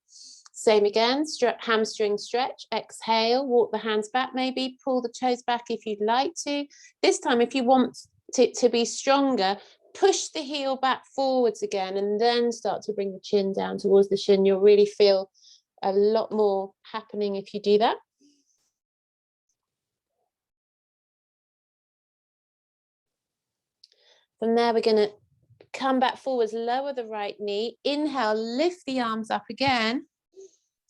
Same again, hamstring stretch. Exhale, walk the hands back maybe, pull the toes back if you'd like to. This time, if you want it to be stronger, push the heel back forwards again and then start to bring the chin down towards the shin. You'll really feel a lot more happening if you do that. From there, we're going to come back forwards, lower the right knee. Inhale, lift the arms up again.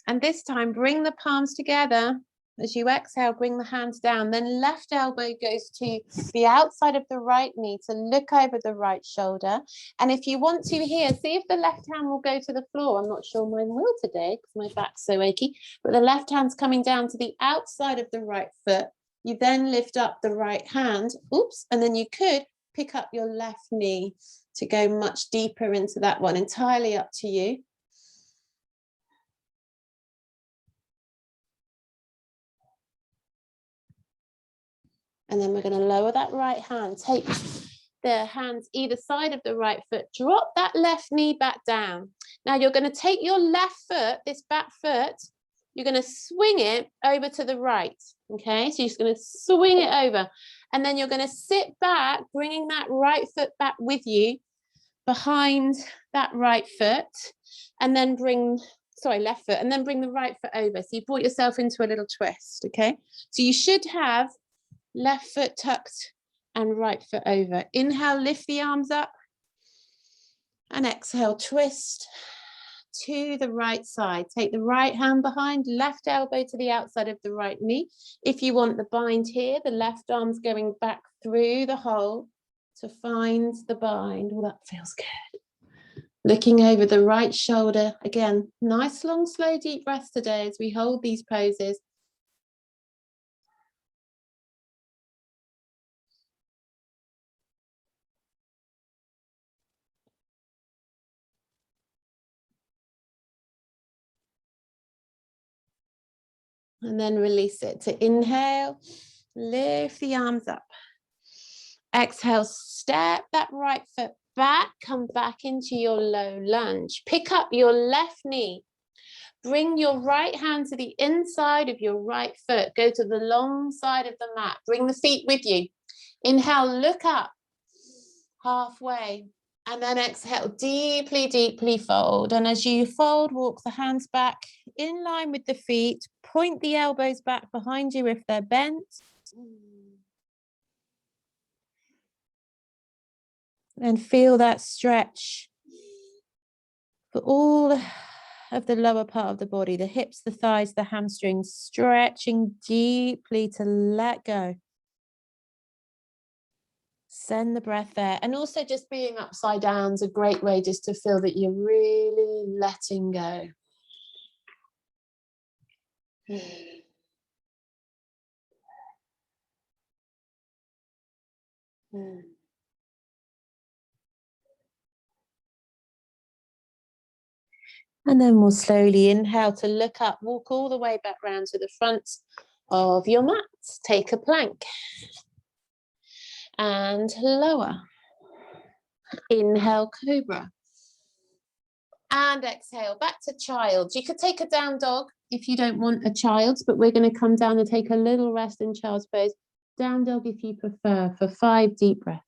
And this time, bring the palms together. As you exhale, bring the hands down. Then left elbow goes to the outside of the right knee to look over the right shoulder. And if you want to here, see if the left hand will go to the floor. I'm not sure mine will today because my back's so achy. But the left hand's coming down to the outside of the right foot. You then lift up the right hand. Oops. And then you could pick up your left knee to go much deeper into that one. Entirely up to you. And then we're going to lower that right hand. Take the hands either side of the right foot. Drop that left knee back down. Now you're going to take your left foot, this back foot, you're going to swing it over to the right. Okay, so you're just going to swing it over. And then you're going to sit back, bringing that right foot back with you behind that right foot. And then left foot. And then bring the right foot over. So you brought yourself into a little twist. Okay, so you should have left foot tucked and right foot over. Inhale, lift the arms up. And exhale, twist to the right side. Take the right hand behind, left elbow to the outside of the right knee. If you want the bind here, the left arm's going back through the hole to find the bind. Oh, that feels good. Looking over the right shoulder. Again, nice, long, slow, deep breaths today as we hold these poses. And then release it to inhale, Lift the arms up. Exhale, step that right foot back, come back into your low lunge. Pick up your left knee. Bring your right hand to the inside of your right foot. Go to the long side of the mat. Bring the feet with you. Inhale, look up halfway. And then exhale, deeply, deeply fold. And as you fold, walk the hands back in line with the feet. Point the elbows back behind you if they're bent. And feel that stretch for all of the lower part of the body, the hips, the thighs, the hamstrings, stretching deeply to let go. Send the breath there. And also just being upside down is a great way just to feel that you're really letting go. And then we'll slowly inhale to look up, walk all the way back round to the front of your mat. Take a plank. And lower. Inhale, cobra. And exhale, back to child. You could take a down dog if you don't want a child, but we're going to come down and take a little rest in child's pose. Down dog if you prefer, for 5 deep breaths.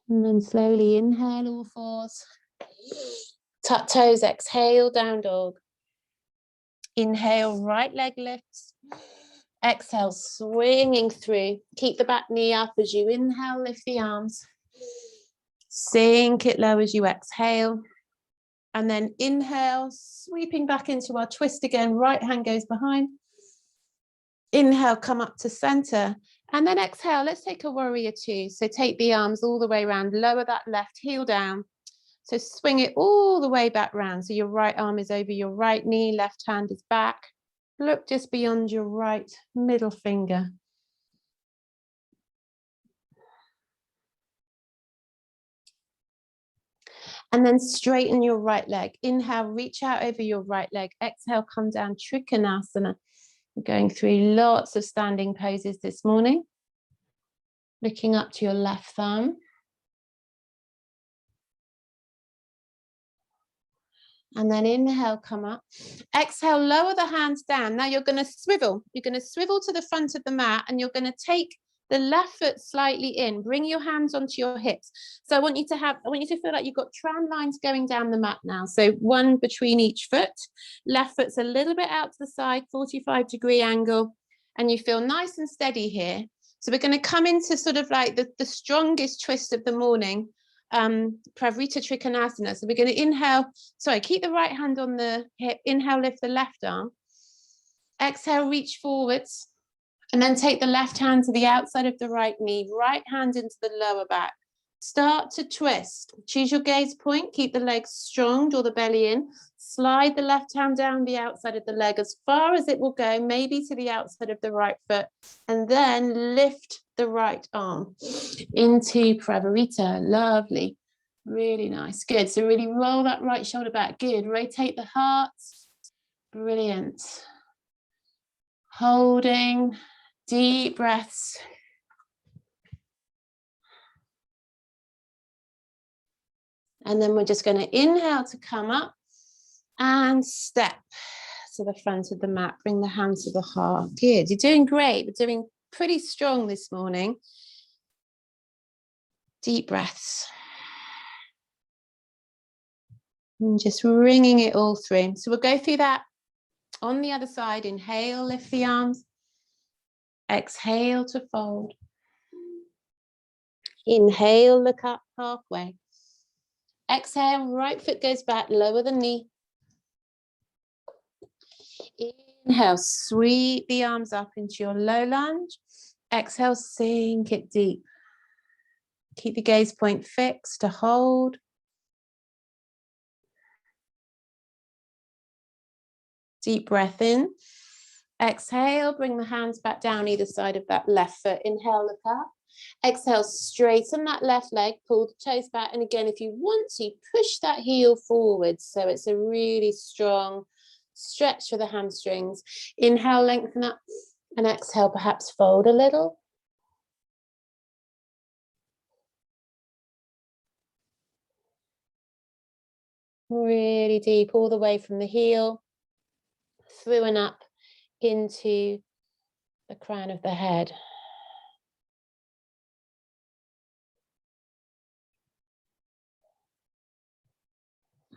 And then slowly inhale, all fours. Tuck toes, exhale, down dog. Inhale, right leg lifts. Exhale, swinging through. Keep the back knee up as you inhale, lift the arms. Sink it low as you exhale. And then inhale, sweeping back into our twist again. Right hand goes behind. Inhale, come up to center. And then exhale, let's take a warrior 2. So take the arms all the way around, lower that left heel down. So swing it all the way back round. So your right arm is over your right knee, left hand is back. Look just beyond your right middle finger. And then straighten your right leg. Inhale, reach out over your right leg. Exhale, come down, Triconasana. We're going through lots of standing poses this morning. Looking up to your left thumb. And then inhale, come up. Exhale, lower the hands down. Now you're going to swivel. You're going to swivel to the front of the mat and you're going to take the left foot slightly in. Bring your hands onto your hips. So I want you to feel like you've got tram lines going down the mat now. So one between each foot. Left foot's a little bit out to the side, 45-degree angle. And you feel nice and steady here. So we're going to come into sort of like the strongest twist of the morning. Pravrita Triconasana. So we're going to inhale, keep the right hand on the hip, inhale, lift the left arm, exhale, reach forwards, and then take the left hand to the outside of the right knee, right hand into the lower back. Start to twist. Choose your gaze point, keep the legs strong, draw the belly in, slide the left hand down the outside of the leg as far as it will go, maybe to the outside of the right foot, and then lift the right arm into Pravrita. Lovely. Really nice. Good. So really roll that right shoulder back. Good. Rotate the heart. Brilliant. Holding. Deep breaths. And then we're just going to inhale to come up and step to the front of the mat. Bring the hand to the heart. Good. You're doing great. We're doing pretty strong this morning. Deep breaths. And just wringing it all through. So we'll go through that on the other side. Inhale, lift the arms. Exhale to fold. Inhale, look up halfway. Exhale, right foot goes back, lower the knee. Inhale, sweep the arms up into your low lunge. Exhale, sink it deep. Keep the gaze point fixed to hold. Deep breath in. Exhale, bring the hands back down either side of that left foot. Inhale, look up. Exhale, straighten that left leg, pull the toes back. And again, if you want to, push that heel forward. So it's a really strong stretch for the hamstrings. Inhale, lengthen up. And exhale, perhaps fold a little. Really deep, all the way from the heel, through and up into the crown of the head.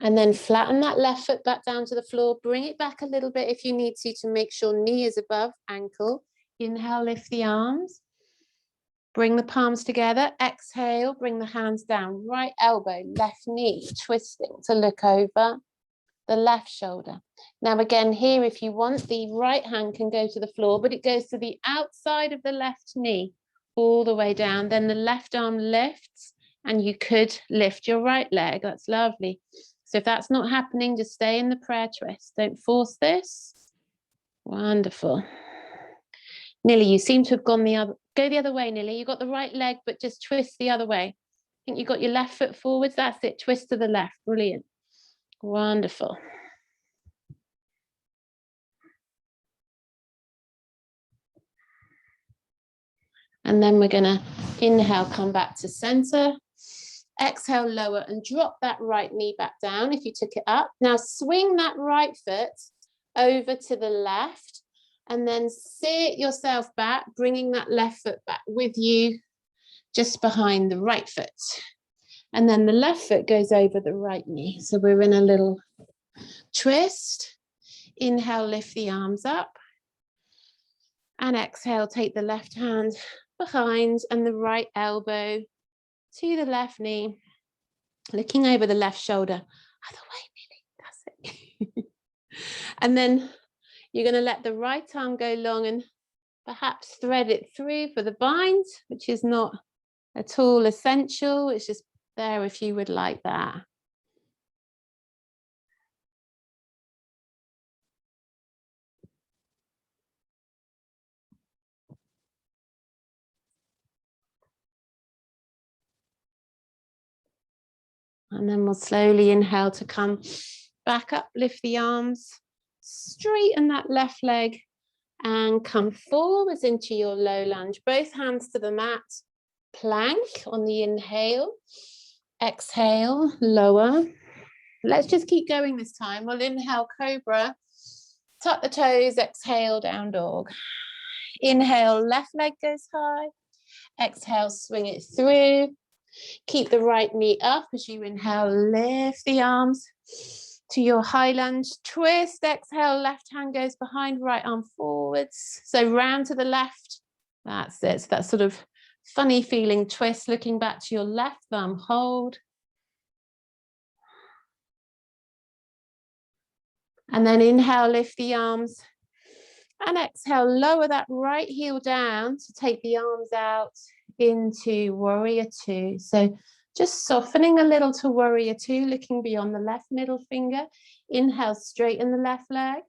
And then flatten that left foot back down to the floor. Bring it back a little bit if you need to make sure knee is above ankle. Inhale, lift the arms. Bring the palms together. Exhale, bring the hands down. Right elbow, left knee, twisting to look over the left shoulder. Now again, here, if you want, the right hand can go to the floor, but it goes to the outside of the left knee, all the way down. Then the left arm lifts, and you could lift your right leg. That's lovely. So if that's not happening, just stay in the prayer twist. Don't force this. Wonderful. Nilly, you seem to have gone go the other way, Nilly. You got the right leg, but just twist the other way. I think you got your left foot forwards. That's it. Twist to the left. Brilliant. Wonderful. And then we're going to inhale, come back to center. Exhale, lower and drop that right knee back down if you took it up. Now swing that right foot over to the left and then sit yourself back, bringing that left foot back with you just behind the right foot. And then the left foot goes over the right knee. So we're in a little twist. Inhale, lift the arms up. And exhale, take the left hand behind and the right elbow to the left knee, looking over the left shoulder. Other way, Nilly. That's it. And then you're going to let the right arm go long and perhaps thread it through for the bind, which is not at all essential. It's just there if you would like that. And then we'll slowly inhale to come back up, lift the arms, straighten that left leg and come forwards into your low lunge. Both hands to the mat, plank on the inhale, exhale, lower. Let's just keep going this time. We'll inhale, cobra, tuck the toes, exhale, down dog. Inhale, left leg goes high. Exhale, swing it through. Keep the right knee up as you inhale, lift the arms to your high lunge, twist, exhale, left hand goes behind, right arm forwards. So round to the left, that's it. So that sort of funny feeling twist, looking back to your left thumb, hold. And then inhale, lift the arms. And exhale, lower that right heel down to take the arms out into warrior two. So just softening a little to warrior two, looking beyond the left middle finger. Inhale, straighten the left leg.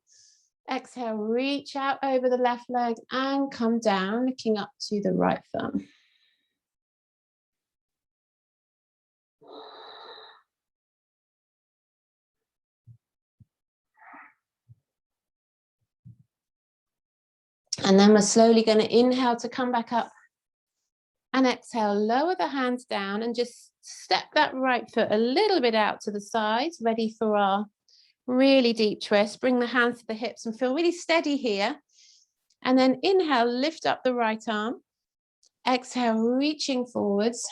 Exhale, reach out over the left leg and come down, looking up to the right thumb. And then we're slowly going to inhale to come back up. And exhale, lower the hands down and just step that right foot a little bit out to the side, ready for our really deep twist. Bring the hands to the hips and feel really steady here. And then inhale, lift up the right arm. Exhale, reaching forwards.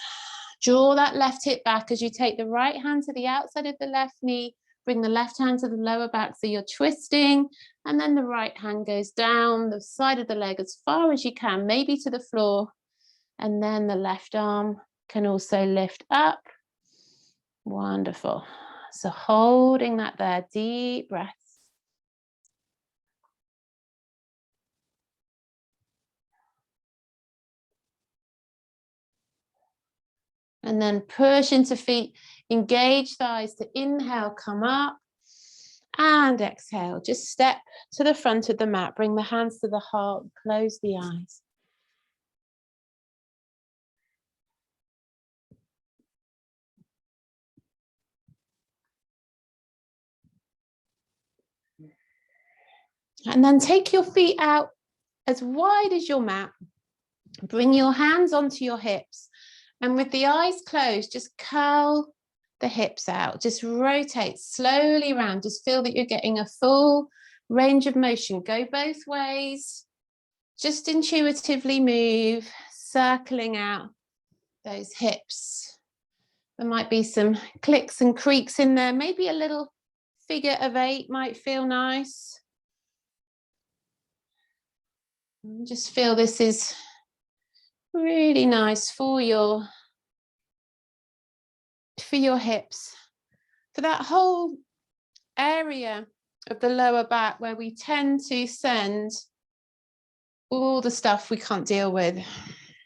Draw that left hip back as you take the right hand to the outside of the left knee. Bring the left hand to the lower back so you're twisting. And then the right hand goes down the side of the leg as far as you can, maybe to the floor. And then the left arm can also lift up. Wonderful. So holding that there, deep breaths. And then push into feet, engage thighs to inhale, come up. And exhale, just step to the front of the mat, bring the hands to the heart, close the eyes. And then take your feet out as wide as your mat. Bring your hands onto your hips. And with the eyes closed, just curl the hips out. Just rotate slowly around. Just feel that you're getting a full range of motion. Go both ways. Just intuitively move, circling out those hips. There might be some clicks and creaks in there. Maybe a little figure of 8 might feel nice. Just feel this is really nice for your hips, for that whole area of the lower back where we tend to send all the stuff we can't deal with.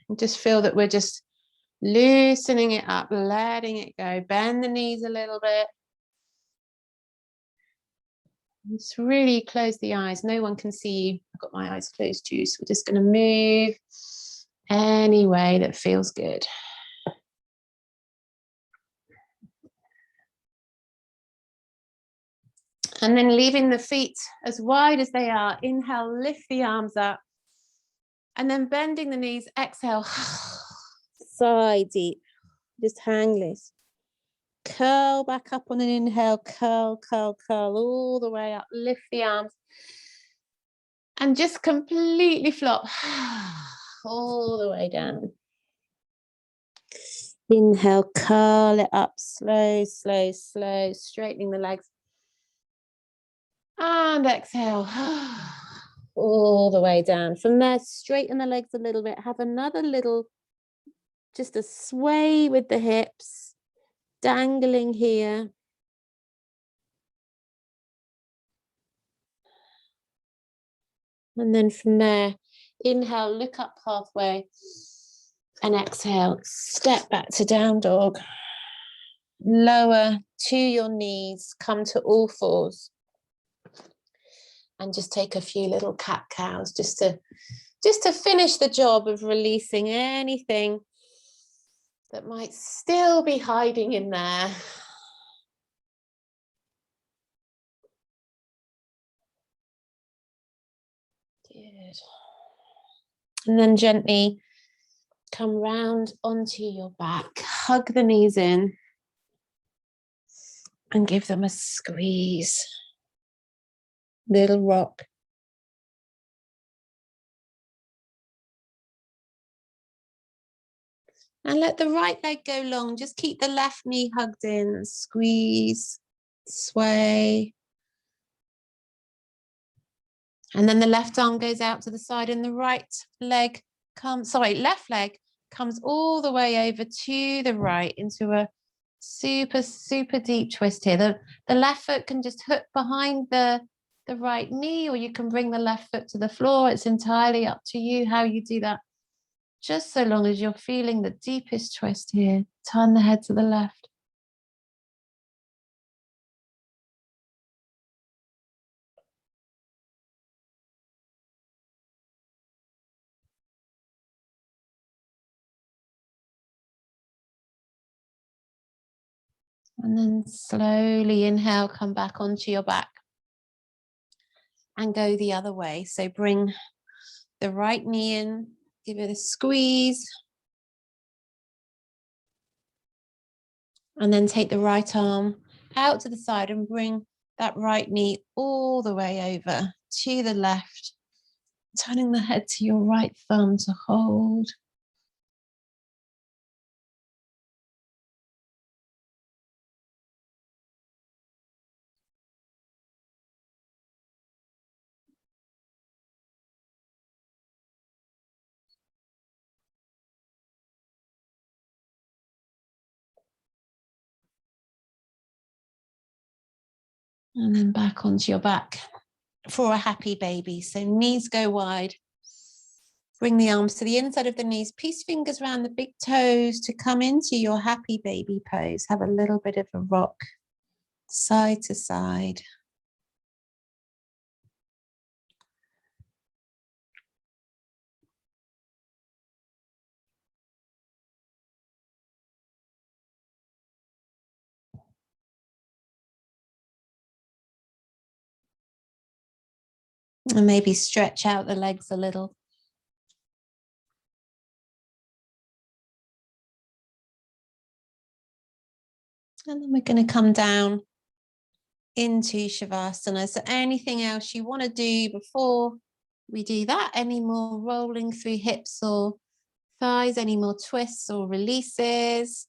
And just feel that we're just loosening it up, letting it go. Bend the knees a little bit. Just really close the eyes. No one can see you. I've got my eyes closed too, so we're just going to move any way that feels good. And then leaving the feet as wide as they are. Inhale, lift the arms up. And then bending the knees, exhale. Sigh deep. Just hang loose. Curl back up on an inhale. Curl, curl, curl all the way up. Lift the arms. And just completely flop. All the way down. Inhale, curl it up. Slow, slow, slow. Straightening the legs. And exhale. All the way down. From there, straighten the legs a little bit. Have another little, just a sway with the hips. Dangling here. And then from there, inhale, look up halfway. And exhale, step back to down dog. Lower to your knees, come to all fours. And just take a few little cat-cows just to finish the job of releasing anything that might still be hiding in there. Good. And then gently come round onto your back. Hug the knees in and give them a squeeze. Little rock. And let the right leg go long. Just keep the left knee hugged in. Squeeze, sway. And then the left arm goes out to the side and the right leg left leg comes all the way over to the right into a super, super deep twist here. The left foot can just hook behind the right knee, or you can bring the left foot to the floor. It's entirely up to you how you do that. Just so long as you're feeling the deepest twist here. Turn the head to the left. And then slowly inhale, come back onto your back. And go the other way. So bring the right knee in, give it a squeeze. And then take the right arm out to the side and bring that right knee all the way over to the left. Turning the head to your right thumb to hold. And then back onto your back for a happy baby. So knees go wide. Bring the arms to the inside of the knees. Peace fingers around the big toes to come into your happy baby pose. Have a little bit of a rock, side to side. And maybe stretch out the legs a little. And then we're going to come down into Shavasana. So anything else you want to do before we do that? Any more rolling through hips or thighs? Any more twists or releases?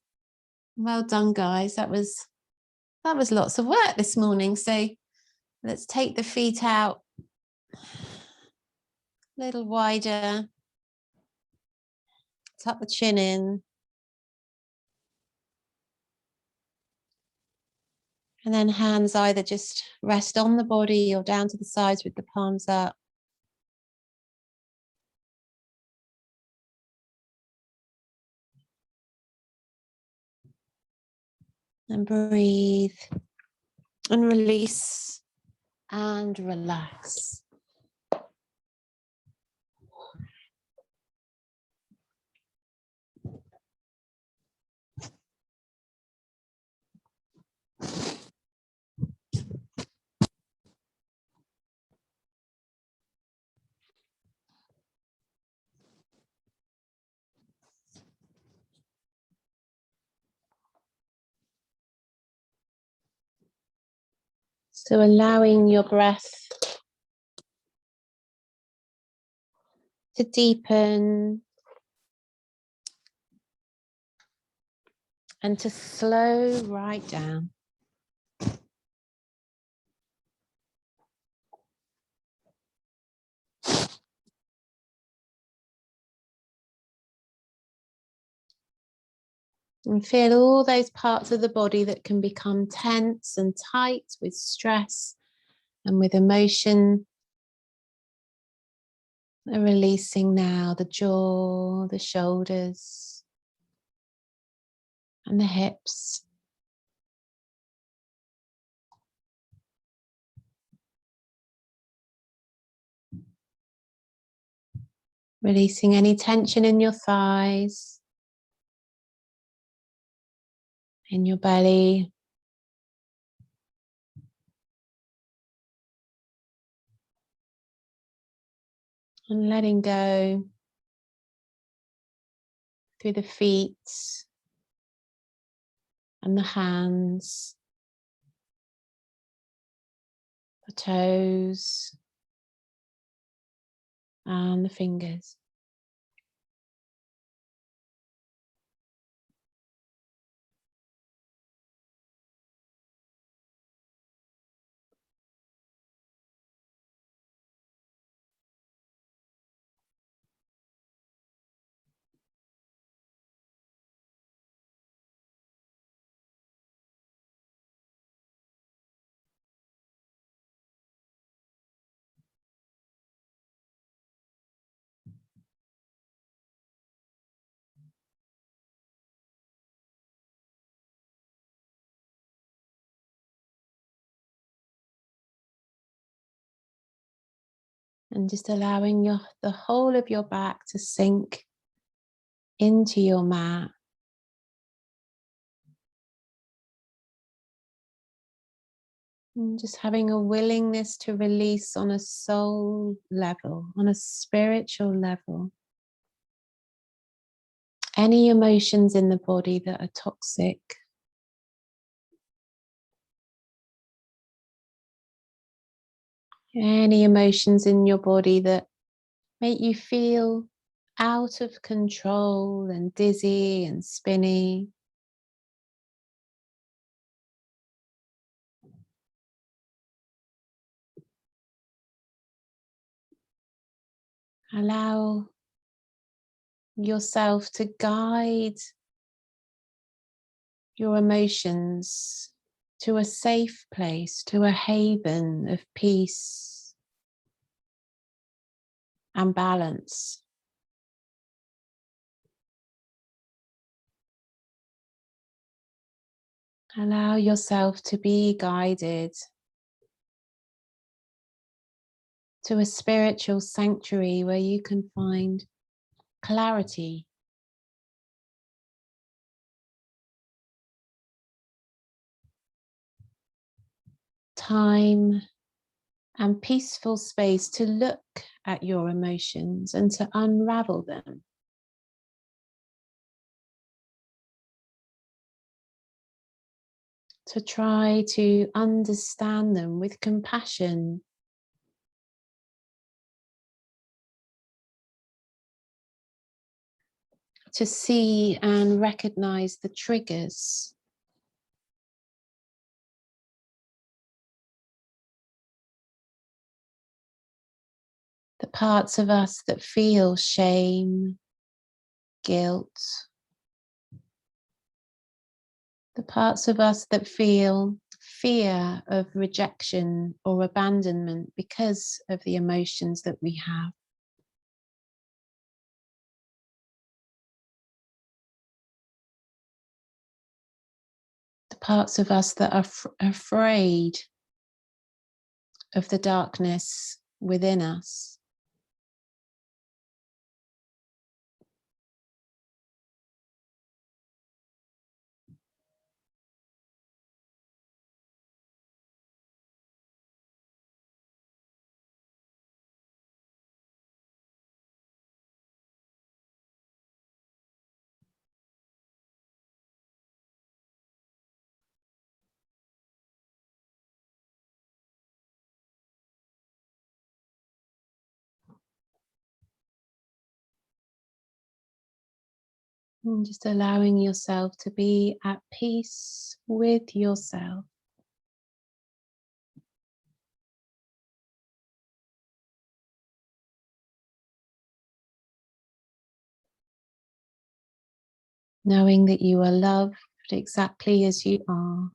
Well done, guys. That was lots of work this morning. So let's take the feet out a little wider. Tuck the chin in. And then hands either just rest on the body or down to the sides with the palms up. And breathe and release and relax. So allowing your breath to deepen and to slow right down. And feel all those parts of the body that can become tense and tight with stress and with emotion are releasing now. The jaw, the shoulders, and the hips. Releasing any tension in your thighs, in your belly. And letting go through the feet and the hands, the toes and the fingers. And just allowing the whole of your back to sink into your mat. And just having a willingness to release on a soul level, on a spiritual level. Any emotions in the body that are toxic. Any emotions in your body that make you feel out of control and dizzy and spinny. Allow yourself to guide your emotions to a safe place, to a haven of peace and balance. Allow yourself to be guided to a spiritual sanctuary where you can find clarity, time and peaceful space to look at your emotions and to unravel them. To try to understand them with compassion. To see and recognize the triggers. The parts of us that feel shame, guilt. The parts of us that feel fear of rejection or abandonment because of the emotions that we have. The parts of us that are afraid of the darkness within us. And just allowing yourself to be at peace with yourself. Knowing that you are loved exactly as you are.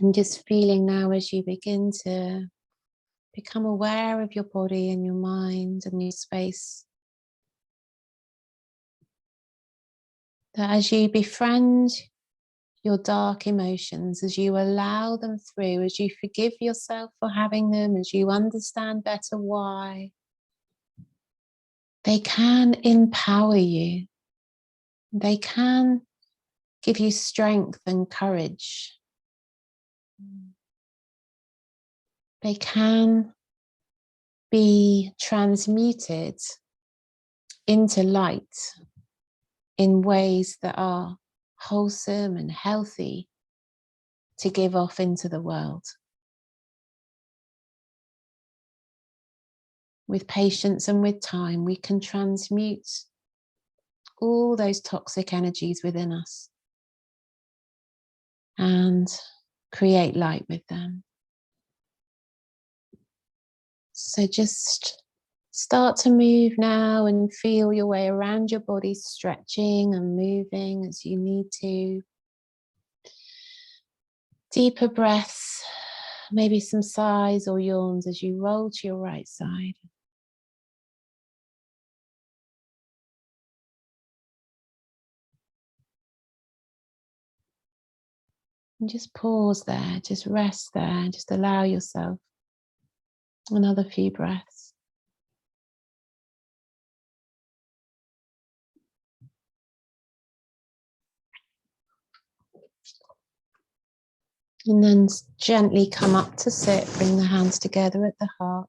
And just feeling now as you begin to become aware of your body and your mind and your space, that as you befriend your dark emotions, as you allow them through, as you forgive yourself for having them, as you understand better why, they can empower you. They can give you strength and courage. They can be transmuted into light in ways that are wholesome and healthy to give off into the world. With patience and with time, we can transmute all those toxic energies within us and create light with them. So just start to move now and feel your way around your body, stretching and moving as you need to. Deeper breaths, maybe some sighs or yawns as you roll to your right side. And just pause there, just rest there, and just allow yourself another few breaths. And then gently come up to sit, bring the hands together at the heart.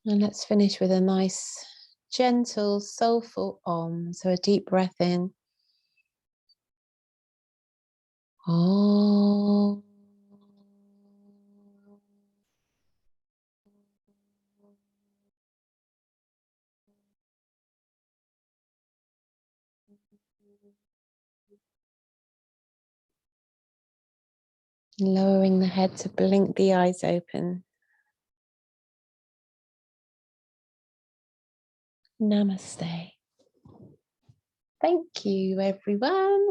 And let's finish with a nice, gentle, soulful Om. So a deep breath in. Om. Lowering the head to blink the eyes open. Namaste. Thank you, everyone.